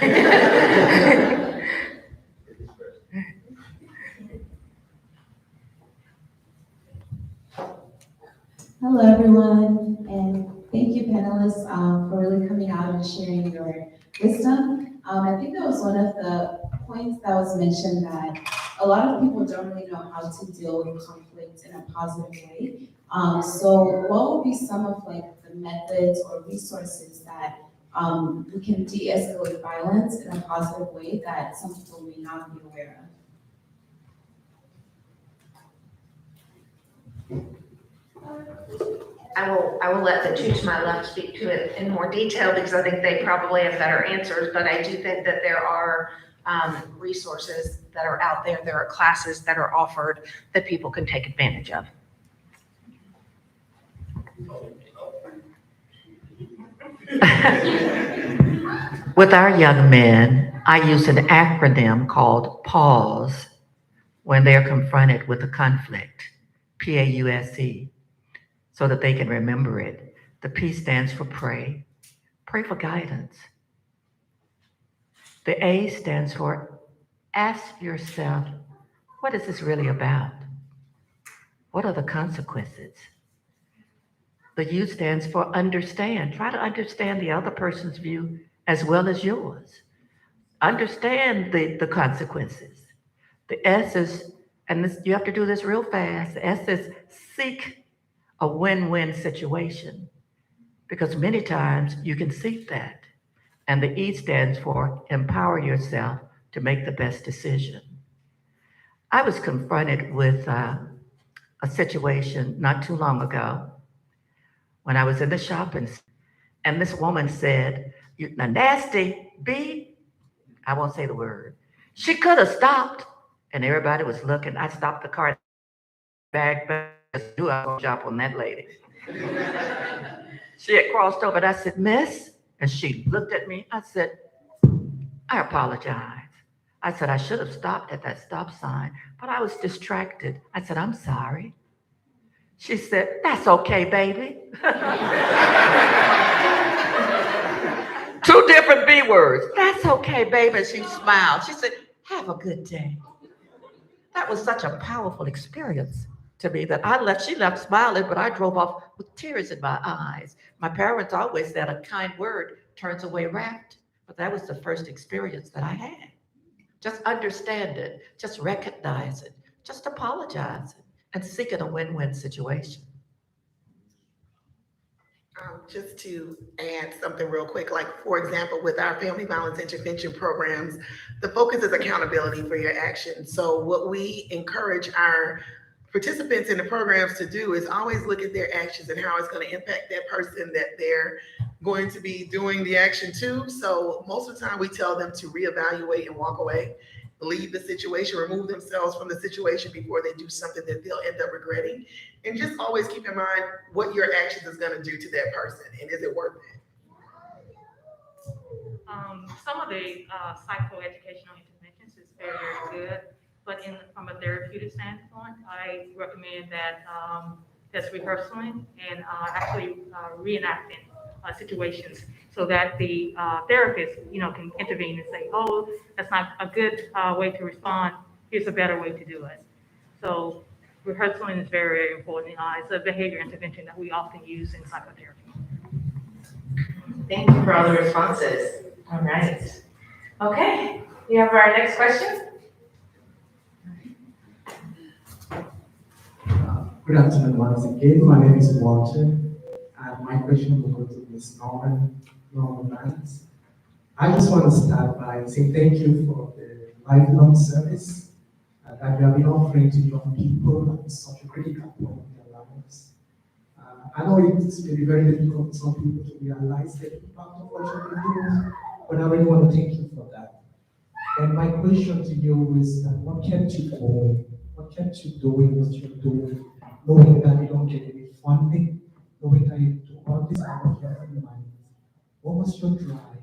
Hello, everyone, and thank you, panelists, for really coming out and sharing your wisdom. I think that was one of the points that was mentioned, that a lot of people don't really know how to deal with conflict in a positive way. So what would be some of like the methods or resources that we can de-escalate violence in a positive way that some people may not be aware of. I will let the two to my left speak to it in more detail because I think they probably have better answers, but I do think that there are resources that are out there, there are classes that are offered that people can take advantage of. With our young men, I use an acronym called PAUSE when they're confronted with a conflict, PAUSE, so that they can remember it. The P stands for pray. Pray for guidance. The A stands for ask yourself, what is this really about? What are the consequences? The U stands for understand. Try to understand the other person's view as well as yours. Understand the consequences. The S is, and this, you have to do this real fast. The S is seek a win-win situation because many times you can seek that. And the E stands for empower yourself to make the best decision. I was confronted with a situation not too long ago when I was in the shopping center, and this woman said, "You nasty B," I won't say the word. She could have stopped, and everybody was looking. I stopped the car, back, knew I was gonna jump on that lady. She had crossed over, and I said, "Miss," and she looked at me. I said, "I apologize." I said, "I should have stopped at that stop sign, but I was distracted." I said, "I'm sorry." She said, "That's okay, baby." Two different B words. "That's okay, baby." And she smiled. She said, "Have a good day." That was such a powerful experience to me that I left. She left smiling, but I drove off with tears in my eyes. My parents always said a kind word turns away wrath, but that was the first experience that I had. Just understand it, just recognize it, just apologize it, and seek it a win-win situation. Just to add something real quick, like for example, with our family violence intervention programs, the focus is accountability for your actions. So what we encourage our participants in the programs to do is always look at their actions and how it's going to impact that person that they're going to be doing the action to. So most of the time we tell them to reevaluate and walk away, leave the situation, remove themselves from the situation before they do something that they'll end up regretting. And just always keep in mind what your actions is going to do to that person and is it worth it? Some of the psychoeducational interventions is very, very good, but from a therapeutic standpoint, I recommend that there's rehearsing and actually reenacting situations so that the therapist, can intervene and say, "Oh, that's not a good way to respond. Here's a better way to do it." So rehearsing is very, very important. It's a behavior intervention that we often use in psychotherapy. Thank you for all the responses. All right. Okay, we have our next question. Good afternoon once again. My name is Walter, and my question will go to Ms. Norman Vance. I just want to start by saying thank you for the lifelong service that you have been offering to young people at such a critical point in their lives. I know it may be very difficult for some people to realize the impact of what you've been doing, but I really want to thank you for that. And my question to you is that what kept you going? What kept you doing what you're doing, knowing that you don't get any funding, knowing that you do all this out of your own mind? What was your drive?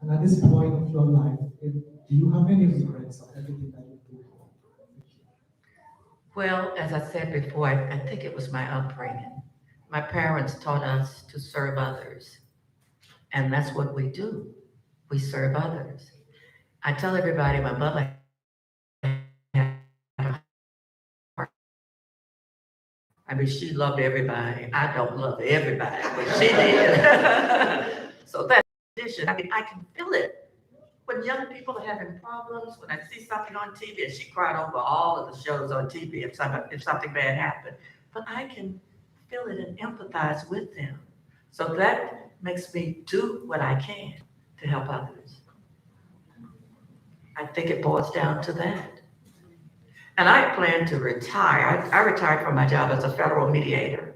And at this point of your life, do you have any regrets of everything that you do? Well, as I said before, I think it was my upbringing. My parents taught us to serve others, and that's what we do. We serve others. I tell everybody my mother had a heart. I mean, she loved everybody. I don't love everybody, but she did. So that's tradition. I mean, I can feel it. When young people are having problems, when I see something on TV, and she cried over all of the shows on TV if something bad happened, but I can feel it and empathize with them. So that makes me do what I can to help others. I think it boils down to that. And I plan to retire. I retired from my job as a federal mediator.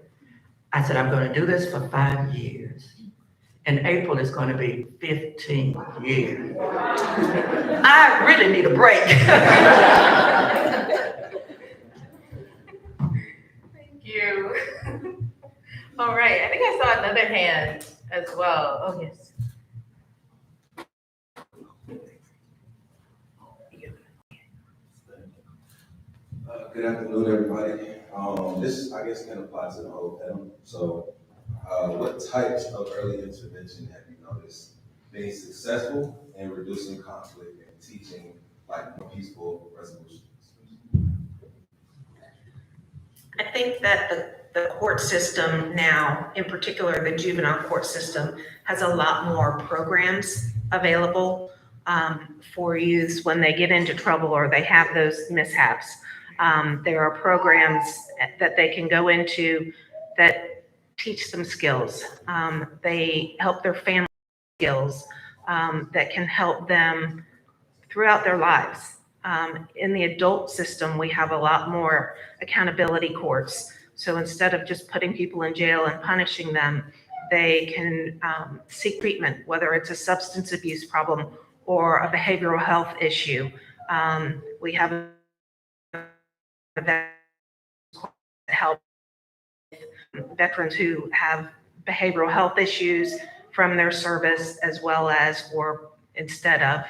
I said, I'm going to do this for 5 years. In April, it's going to be 15 years. I really need a break. Thank you. All right, I think I saw another hand as well. Oh, yes. Good afternoon, everybody. This, I guess, can apply to the whole panel. So, what types of early intervention have you noticed being successful in reducing conflict and teaching like more peaceful resolutions? I think that the court system now, in particular the juvenile court system, has a lot more programs available for youths when they get into trouble or they have those mishaps. There are programs that they can go into that teach them skills. They help their family skills that can help them throughout their lives. In the adult system, we have a lot more accountability courts. So instead of just putting people in jail and punishing them, they can seek treatment, whether it's a substance abuse problem or a behavioral health issue. We have that help veterans who have behavioral health issues from their service, as well as for instead of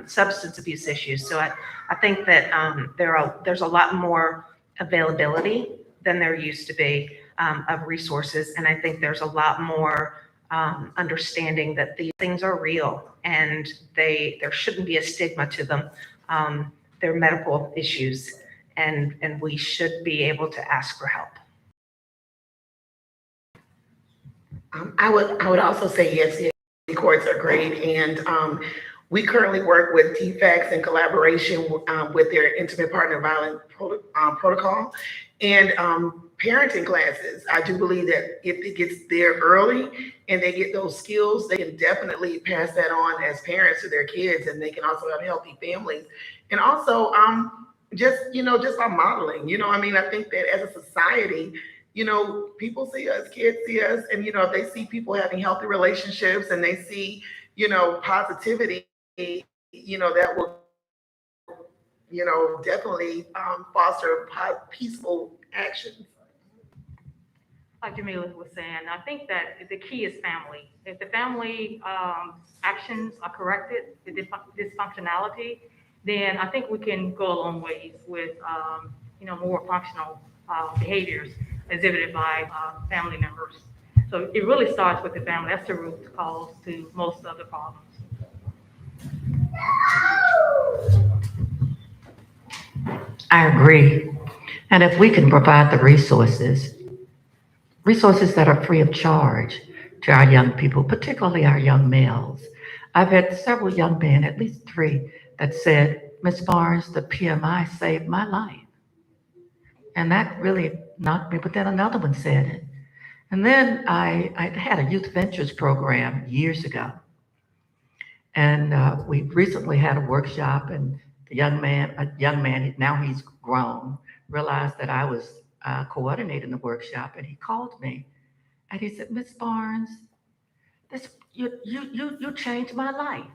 substance abuse issues. So I think that there's a lot more availability than there used to be of resources. And I think there's a lot more understanding that these things are real and there shouldn't be a stigma to them. They're medical issues and we should be able to ask for help. I would also say yes, the courts are great, and we currently work with TFACS in collaboration with their intimate partner violence protocol and parenting classes. I do believe that if it gets there early and they get those skills, they can definitely pass that on as parents to their kids, and they can also have healthy families. And also, just by modeling, I think that as a society, people see us, kids see us, and, if they see people having healthy relationships and they see, positivity, that will, definitely foster peaceful actions. Like Jamila was saying, I think that the key is family. If the family actions are corrected, the dysfunctionality, then I think we can go a long ways with, more functional behaviors exhibited by family members. So it really starts with the family. That's the root cause to most of the problems. I agree. And if we can provide the resources that are free of charge to our young people, particularly our young males. I've had several young men, at least 3, that said, Ms. Barnes, the PMI saved my life. And that really knocked me, but then another one said it. And then I had a youth ventures program years ago. And we recently had a workshop, and a young man, now he's grown, realized that I was coordinating the workshop, and he called me and he said, Ms. Barnes, you changed my life.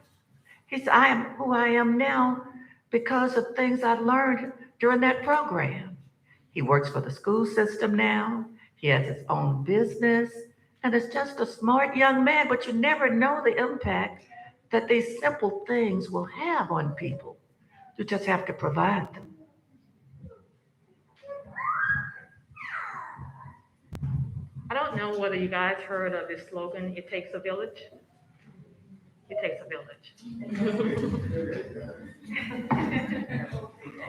He said, I am who I am now because of things I learned during that program. He works for the school system now. He has his own business, and is just a smart young man, but you never know the impact that these simple things will have on people. You just have to provide them. I don't know whether you guys heard of this slogan, it takes a village. It takes a village.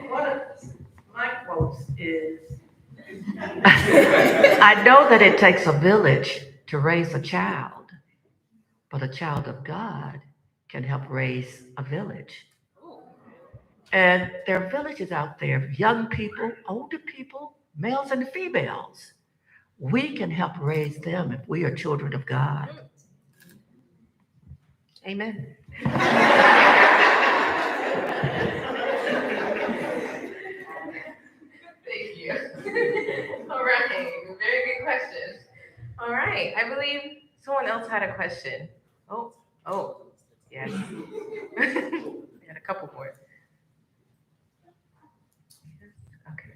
One of my quotes is, I know that it takes a village to raise a child, but a child of God can help raise a village. And there are villages out there, young people, older people, males and females. We can help raise them if we are children of God. Amen. Thank you. All right, very good question. All right, I believe someone else had a question. Oh, yes. We had a couple more. Okay.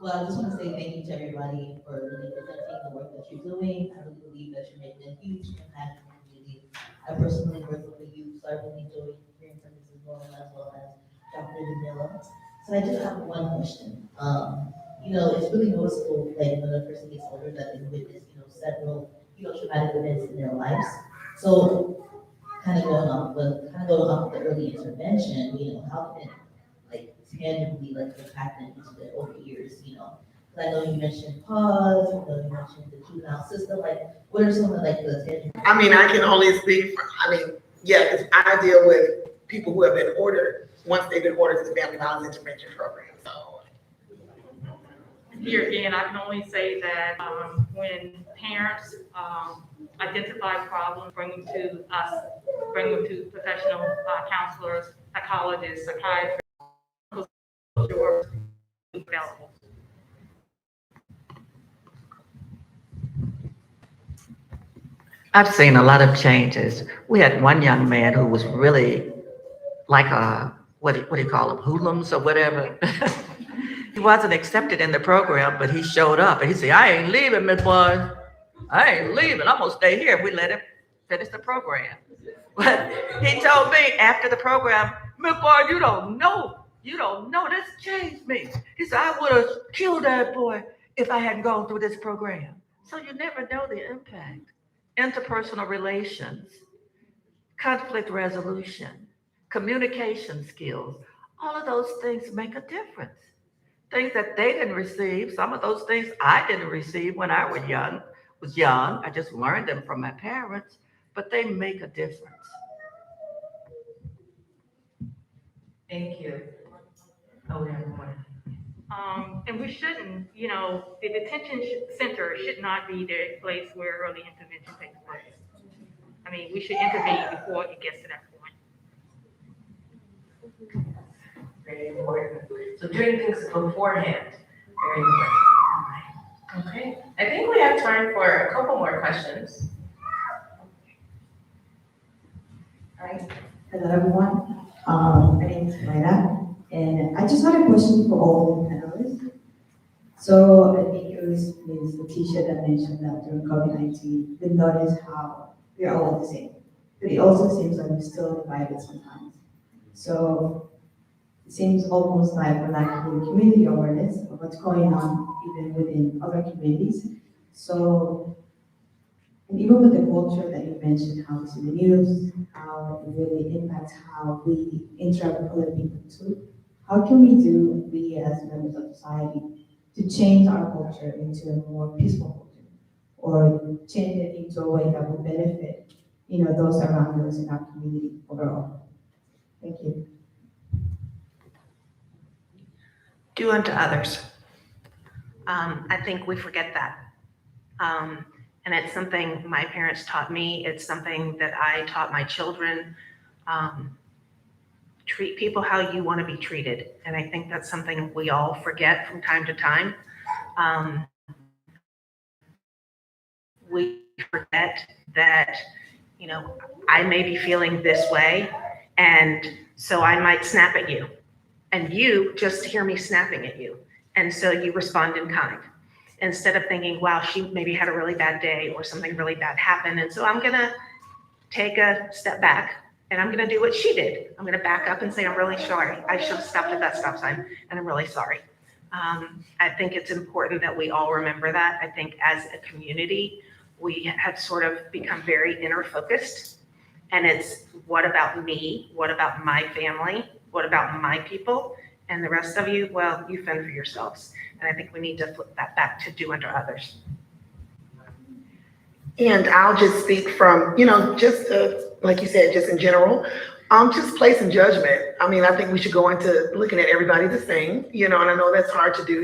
Well, I just want to say thank you to everybody for really presenting the work that you're doing. I really believe that you're making a huge impact in the community. I personally work with the youth, so I really enjoy hearing from Mrs. Norman as well as Dr. Vanilla. So I just have one question. It's really noticeable, like when a person gets older, that they witness, several, traumatic events in their lives. So kind of going off with the early intervention, how can it tangibly impact them into their older years, 'Cause I know you mentioned pause, you mentioned the juvenile system, what are some of the tangible? I mean, I can only speak for, yeah, because I deal with people who have been ordered, once they've been ordered to the family violence intervention program, so. Here again, I can only say that when parents identify problems, bring them to us, bring them to professional counselors, psychologists, psychiatrists, you're available. I've seen a lot of changes. We had one young man who was really like a, what do you call them, hoodlums or whatever. He wasn't accepted in the program, but he showed up and he said, I ain't leaving, Miss Boy. I ain't leaving. I'm gonna stay here. We let him finish the program. But he told me after the program, Miss Boy, you don't know, this changed me. He said, I would have killed that boy if I hadn't gone through this program. So you never know the impact. Interpersonal relations, conflict resolution, communication skills, all of those things make a difference. Things that they didn't receive, some of those things I didn't receive when I was young. I just learned them from my parents, but they make a difference. Thank you. Oh, we have more. And we shouldn't, the detention center should not be the place where early intervention takes place. I mean, we should intervene before it gets to that point. Very important. So doing things beforehand, very important. Okay, I think we have time for a couple more questions. Hi, hello everyone. My name is Mayra, and I just had a question for all the panelists. So I think it was Ms. Letitia that mentioned that during COVID-19, we noticed how we're all the same, but it also seems like we're still divided sometimes. So it seems almost like we're lacking community awareness of what's going on even within other communities. So, and even with the culture that you mentioned, how it's in the news, how it really impacts how we interact with other people too. How can we as members of society, to change our culture into a more peaceful culture, or change it into a way that will benefit, those around us in our community overall? Thank you. Do unto others. I think we forget that. And it's something my parents taught me. It's something that I taught my children. Treat people how you want to be treated. And I think that's something we all forget from time to time. We forget that, I may be feeling this way, and so I might snap at you. And you just hear me snapping at you. And so you respond in kind. Instead of thinking, wow, she maybe had a really bad day or something really bad happened. And so I'm gonna take a step back and I'm gonna do what she did. I'm gonna back up and say, I'm really sorry. I should have stopped at that stop sign and I'm really sorry. I think it's important that we all remember that. I think as a community, we have sort of become very inner focused. And it's what about me? What about my family? What about my people? And the rest of you, well, you fend for yourselves. And I think we need to flip that back to do unto others. And I'll just speak from, just like you said, just in general. Just placing judgment. I mean, I think we should go into looking at everybody the same, and I know that's hard to do.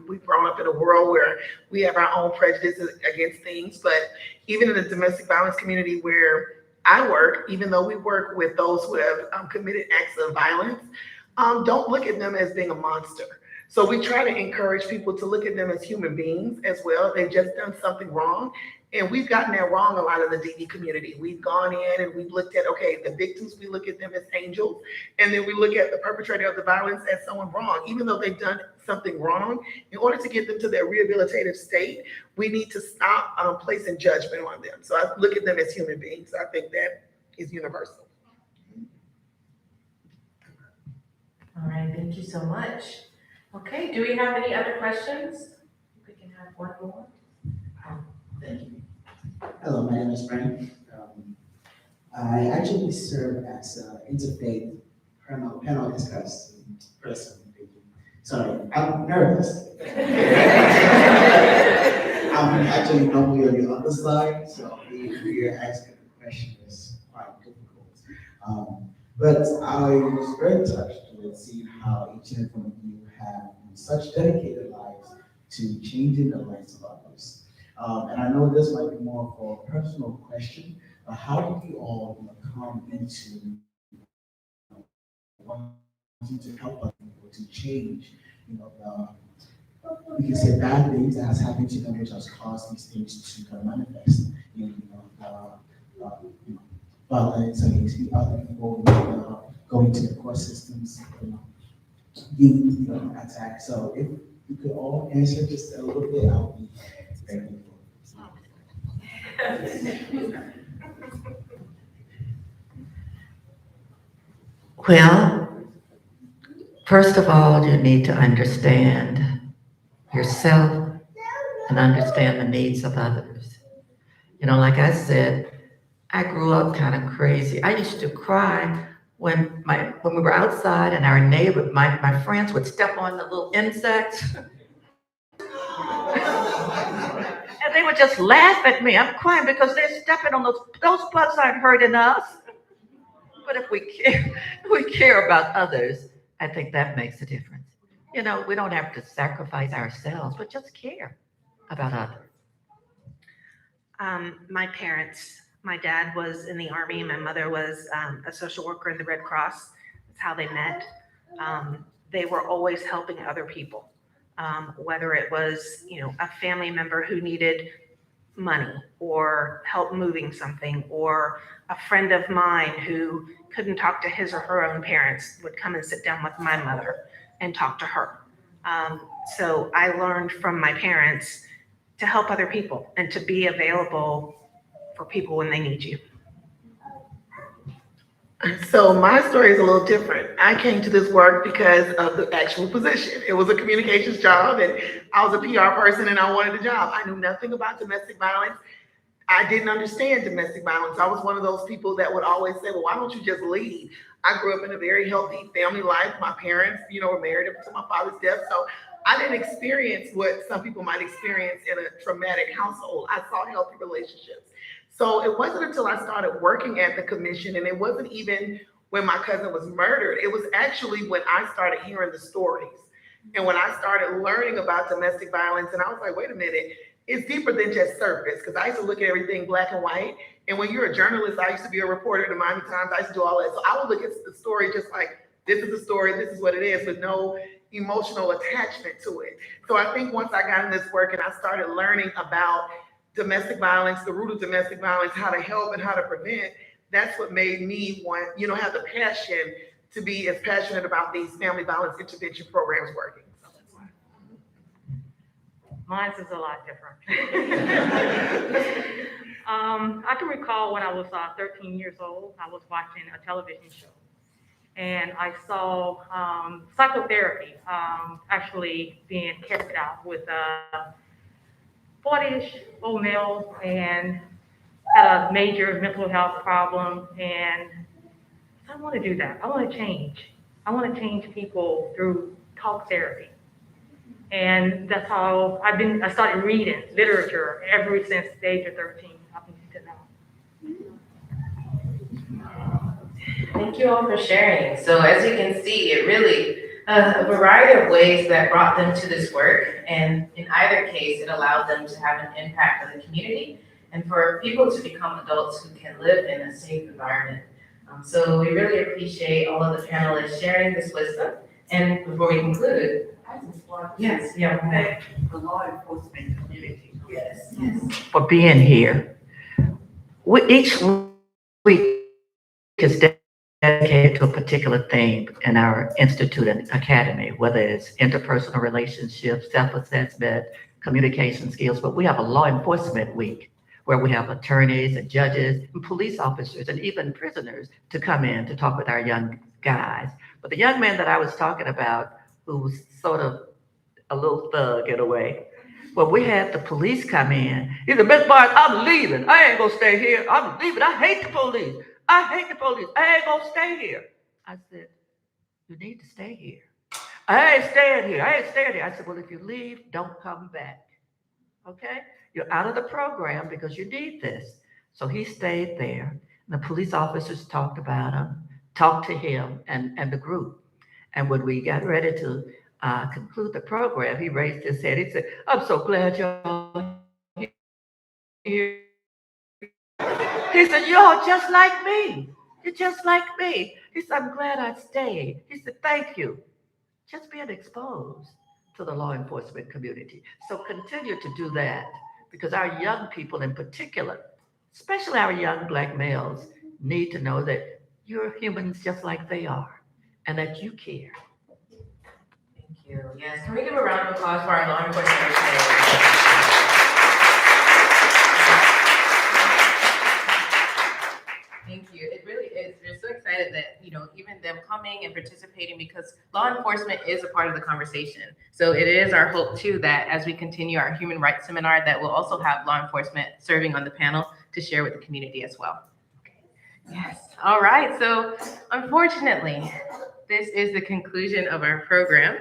We've grown up in a world where we have our own prejudices against things, but even in the domestic violence community where I work, even though we work with those who have committed acts of violence, don't look at them as being a monster. So we try to encourage people to look at them as human beings as well. They've just done something wrong. And we've gotten that wrong, a lot of the DV community. We've gone in and we've looked at, okay, the victims, we look at them as angels. And then we look at the perpetrator of the violence as someone wrong. Even though they've done something wrong, in order to get them to their rehabilitative state, we need to stop placing judgment on them. So I look at them as human beings. I think that is universal. All right, thank you so much. Okay, do we have any other questions? We can have one more. Thank you. Hello, my name is Frank. I actually serve as an interfaith panel discussion person. Sorry, I'm nervous. I'm actually normally on the other side, so if you're asking a question, is quite difficult. But I was very touched with seeing how each and every one of you have such dedicated lives to changing the lives of others. And I know this might be more for a personal question, but how did you all come into wanting to help other people to change, we can say bad things that has happened to them, which has caused these things to kind of manifest, violence against other people, going to the court systems, youth, attacks. So if you could all answer just a little bit, I'll be very grateful. Well, first of all, you need to understand yourself and understand the needs of others. Like I said, I grew up kind of crazy. I used to cry when we were outside and our neighbor, my friends would step on the little insects. And they would just laugh at me. I'm crying because they're stepping on those bugs aren't hurting us. But if we care about others, I think that makes a difference. We don't have to sacrifice ourselves, but just care about others. My parents, my dad was in the Army, my mother was a social worker in the Red Cross. That's how they met. They were always helping other people, whether it was, a family member who needed money or help moving something, or a friend of mine who couldn't talk to his or her own parents would come and sit down with my mother and talk to her. So I learned from my parents to help other people and to be available for people when they need you. So my story is a little different. I came to this work because of the actual position. It was a communications job and I was a PR person and I wanted a job. I knew nothing about domestic violence. I didn't understand domestic violence. I was one of those people that would always say, well, why don't you just leave? I grew up in a very healthy family life. My parents, were married up to my father's death. So I didn't experience what some people might experience in a traumatic household. I saw healthy relationships. So it wasn't until I started working at the commission, and it wasn't even when my cousin was murdered. It was actually when I started hearing the stories and when I started learning about domestic violence. And I was like, wait a minute, it's deeper than just surface. Because I used to look at everything black and white. And when you're a journalist, I used to be a reporter at the Miami Times. I used to do all that. So I would look at the story just like, this is the story, this is what it is, with no emotional attachment to it. So I think once I got in this work and I started learning about domestic violence, the root of domestic violence, how to help and how to prevent, that's what made me want, have the passion to be as passionate about these family violence intervention programs working. So that's why. Mine is a lot different. I can recall when I was 13 years old, I was watching a television show. And I saw psychotherapy actually being carried out with 40-ish old male and had a major mental health problem. And I want to do that. I want to change. I want to change people through talk therapy. And that's how I started reading literature ever since the age of 13 up until now. Thank you all for sharing. So as you can see, it really, a variety of ways that brought them to this work. And in either case, it allowed them to have an impact on the community and for people to become adults who can live in a safe environment. So we really appreciate all of the panelists sharing this wisdom. And before we conclude, yes, yeah. Thank the law enforcement community. Yes, yes. For being here. Each week is dedicated to a particular theme in our institute and academy, whether it's interpersonal relationships, self-assessment, communication skills, but we have a law enforcement week where we have attorneys and judges and police officers and even prisoners to come in to talk with our young guys. But the young man that I was talking about, who was sort of a little thug in a way, well, we had the police come in. He said, Miss Barnes, I'm leaving. I ain't gonna stay here. I'm leaving. I hate the police. I hate the police. I ain't gonna stay here. I said, you need to stay here. I ain't staying here. I ain't staying here. I said, well, if you leave, don't come back. Okay? You're out of the program because you need this. So he stayed there. And the police officers talked about him, talked to him and the group. And when we got ready to conclude the program, he raised his head. He said, I'm so glad y'all here. He said, y'all just like me. You're just like me. He said, I'm glad I stayed. He said, thank you. Just being exposed to the law enforcement community. So continue to do that because our young people in particular, especially our young Black males, need to know that you're humans just like they are and that you care. Thank you. Yes, can we give a round of applause for our law enforcement today? Thank you. It really is. We're so excited that, even them coming and participating because law enforcement is a part of the conversation. So it is our hope too that as we continue our human rights seminar that we'll also have law enforcement serving on the panel to share with the community as well. Okay. Yes. All right. So unfortunately, this is the conclusion of our program.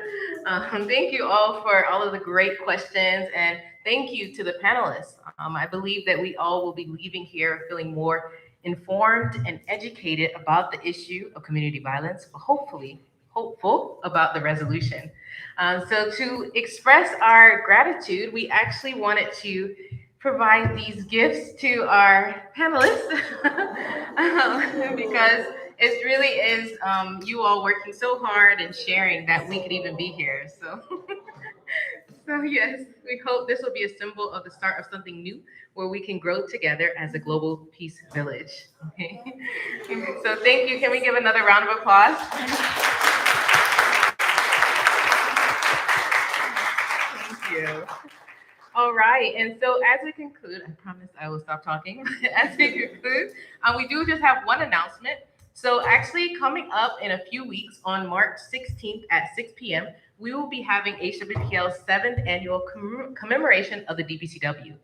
Thank you all for all of the great questions and thank you to the panelists. I believe that we all will be leaving here feeling more informed and educated about the issue of community violence, but hopefully hopeful about the resolution. So to express our gratitude, we actually wanted to provide these gifts to our panelists because it really is you all working so hard and sharing that we could even be here. So, so yes, we hope this will be a symbol of the start of something new where we can grow together as a global peace village. Okay. So thank you. Can we give another round of applause? Thank you. All right, and so as we conclude, I promise I will stop talking. As we conclude, we do just have one announcement. So actually coming up in a few weeks on March 16th at 6 p.m., we will be having HWPL's 7th annual commemoration of the DPCW.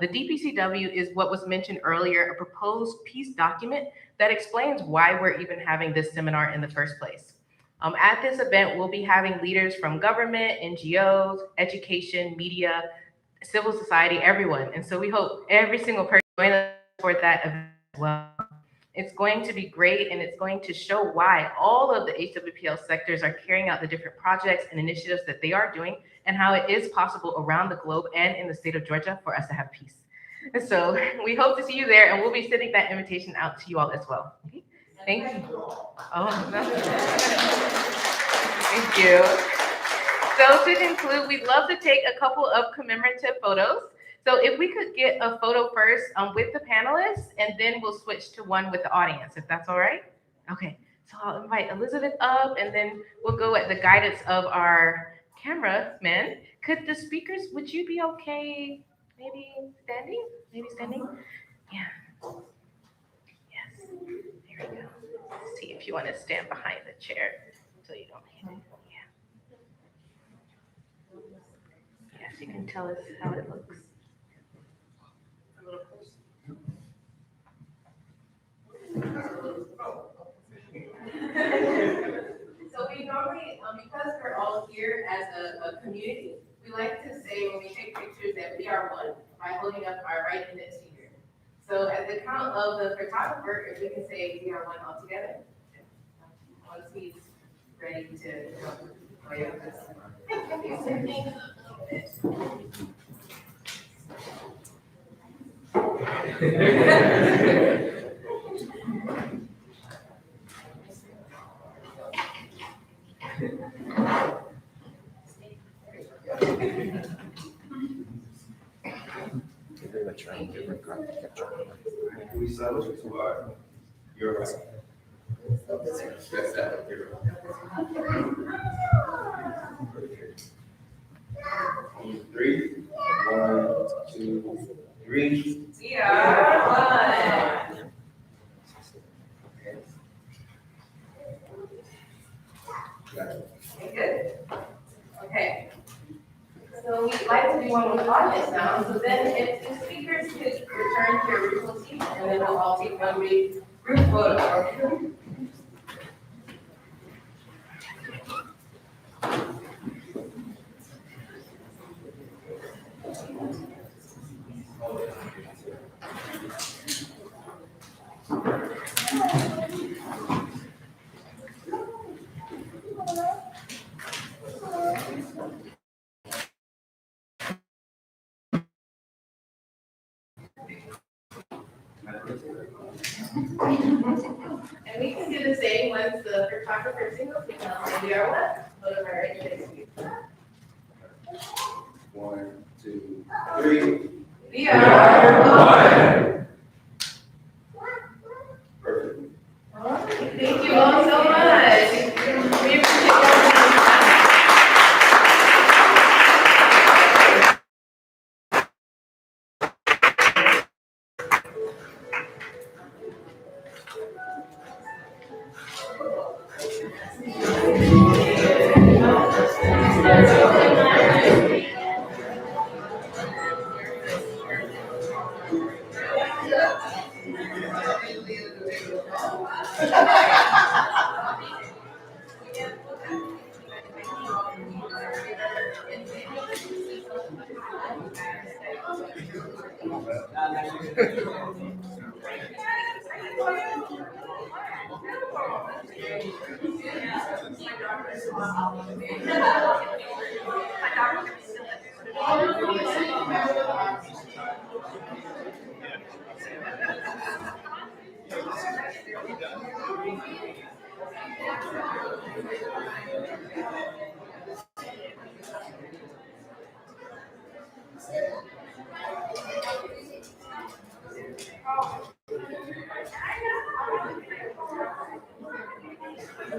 The DPCW is what was mentioned earlier, a proposed peace document that explains why we're even having this seminar in the first place. At this event, we'll be having leaders from government, NGOs, education, media, civil society, everyone. And so we hope every single person join us for that event as well. It's going to be great and it's going to show why all of the HWPL sectors are carrying out the different projects and initiatives that they are doing and how it is possible around the globe and in the state of Georgia for us to have peace. And so we hope to see you there and we'll be sending that invitation out to you all as well. Okay? Thank you. Oh, no. Thank you. So to conclude, we'd love to take a couple of commemorative photos. So if we could get a photo first with the panelists, and then we'll switch to one with the audience, if that's all right. Okay, so I'll invite Elizabeth up, and then we'll go at the guidance of our cameraman. Could the speakers, would you be okay maybe standing? Maybe standing? Yeah. Yes, there we go. Let's see if you want to stand behind the chair so you don't hit it. Yes, you can tell us how it looks. A little closer. So we normally, because we're all here as a community, we like to say when we take pictures that we are one by holding up our right index finger. So at the count of the photographer, if we can say we are one all together. once he's ready to go. Oh, yeah, that's- They're like trying different cards. We settle to our, your right. Three, 1, 2, 3. We are one. Okay, good. Okay. So we'd like to do one with audience now, so then if the speakers could return to your original seat, and then we'll all take one big group photo. And we can do the same once the photographer singles become, and we are what? Photo right next to you. 1, 2, 3. We are one. Perfect. All right, thank you all so much. We appreciate your time.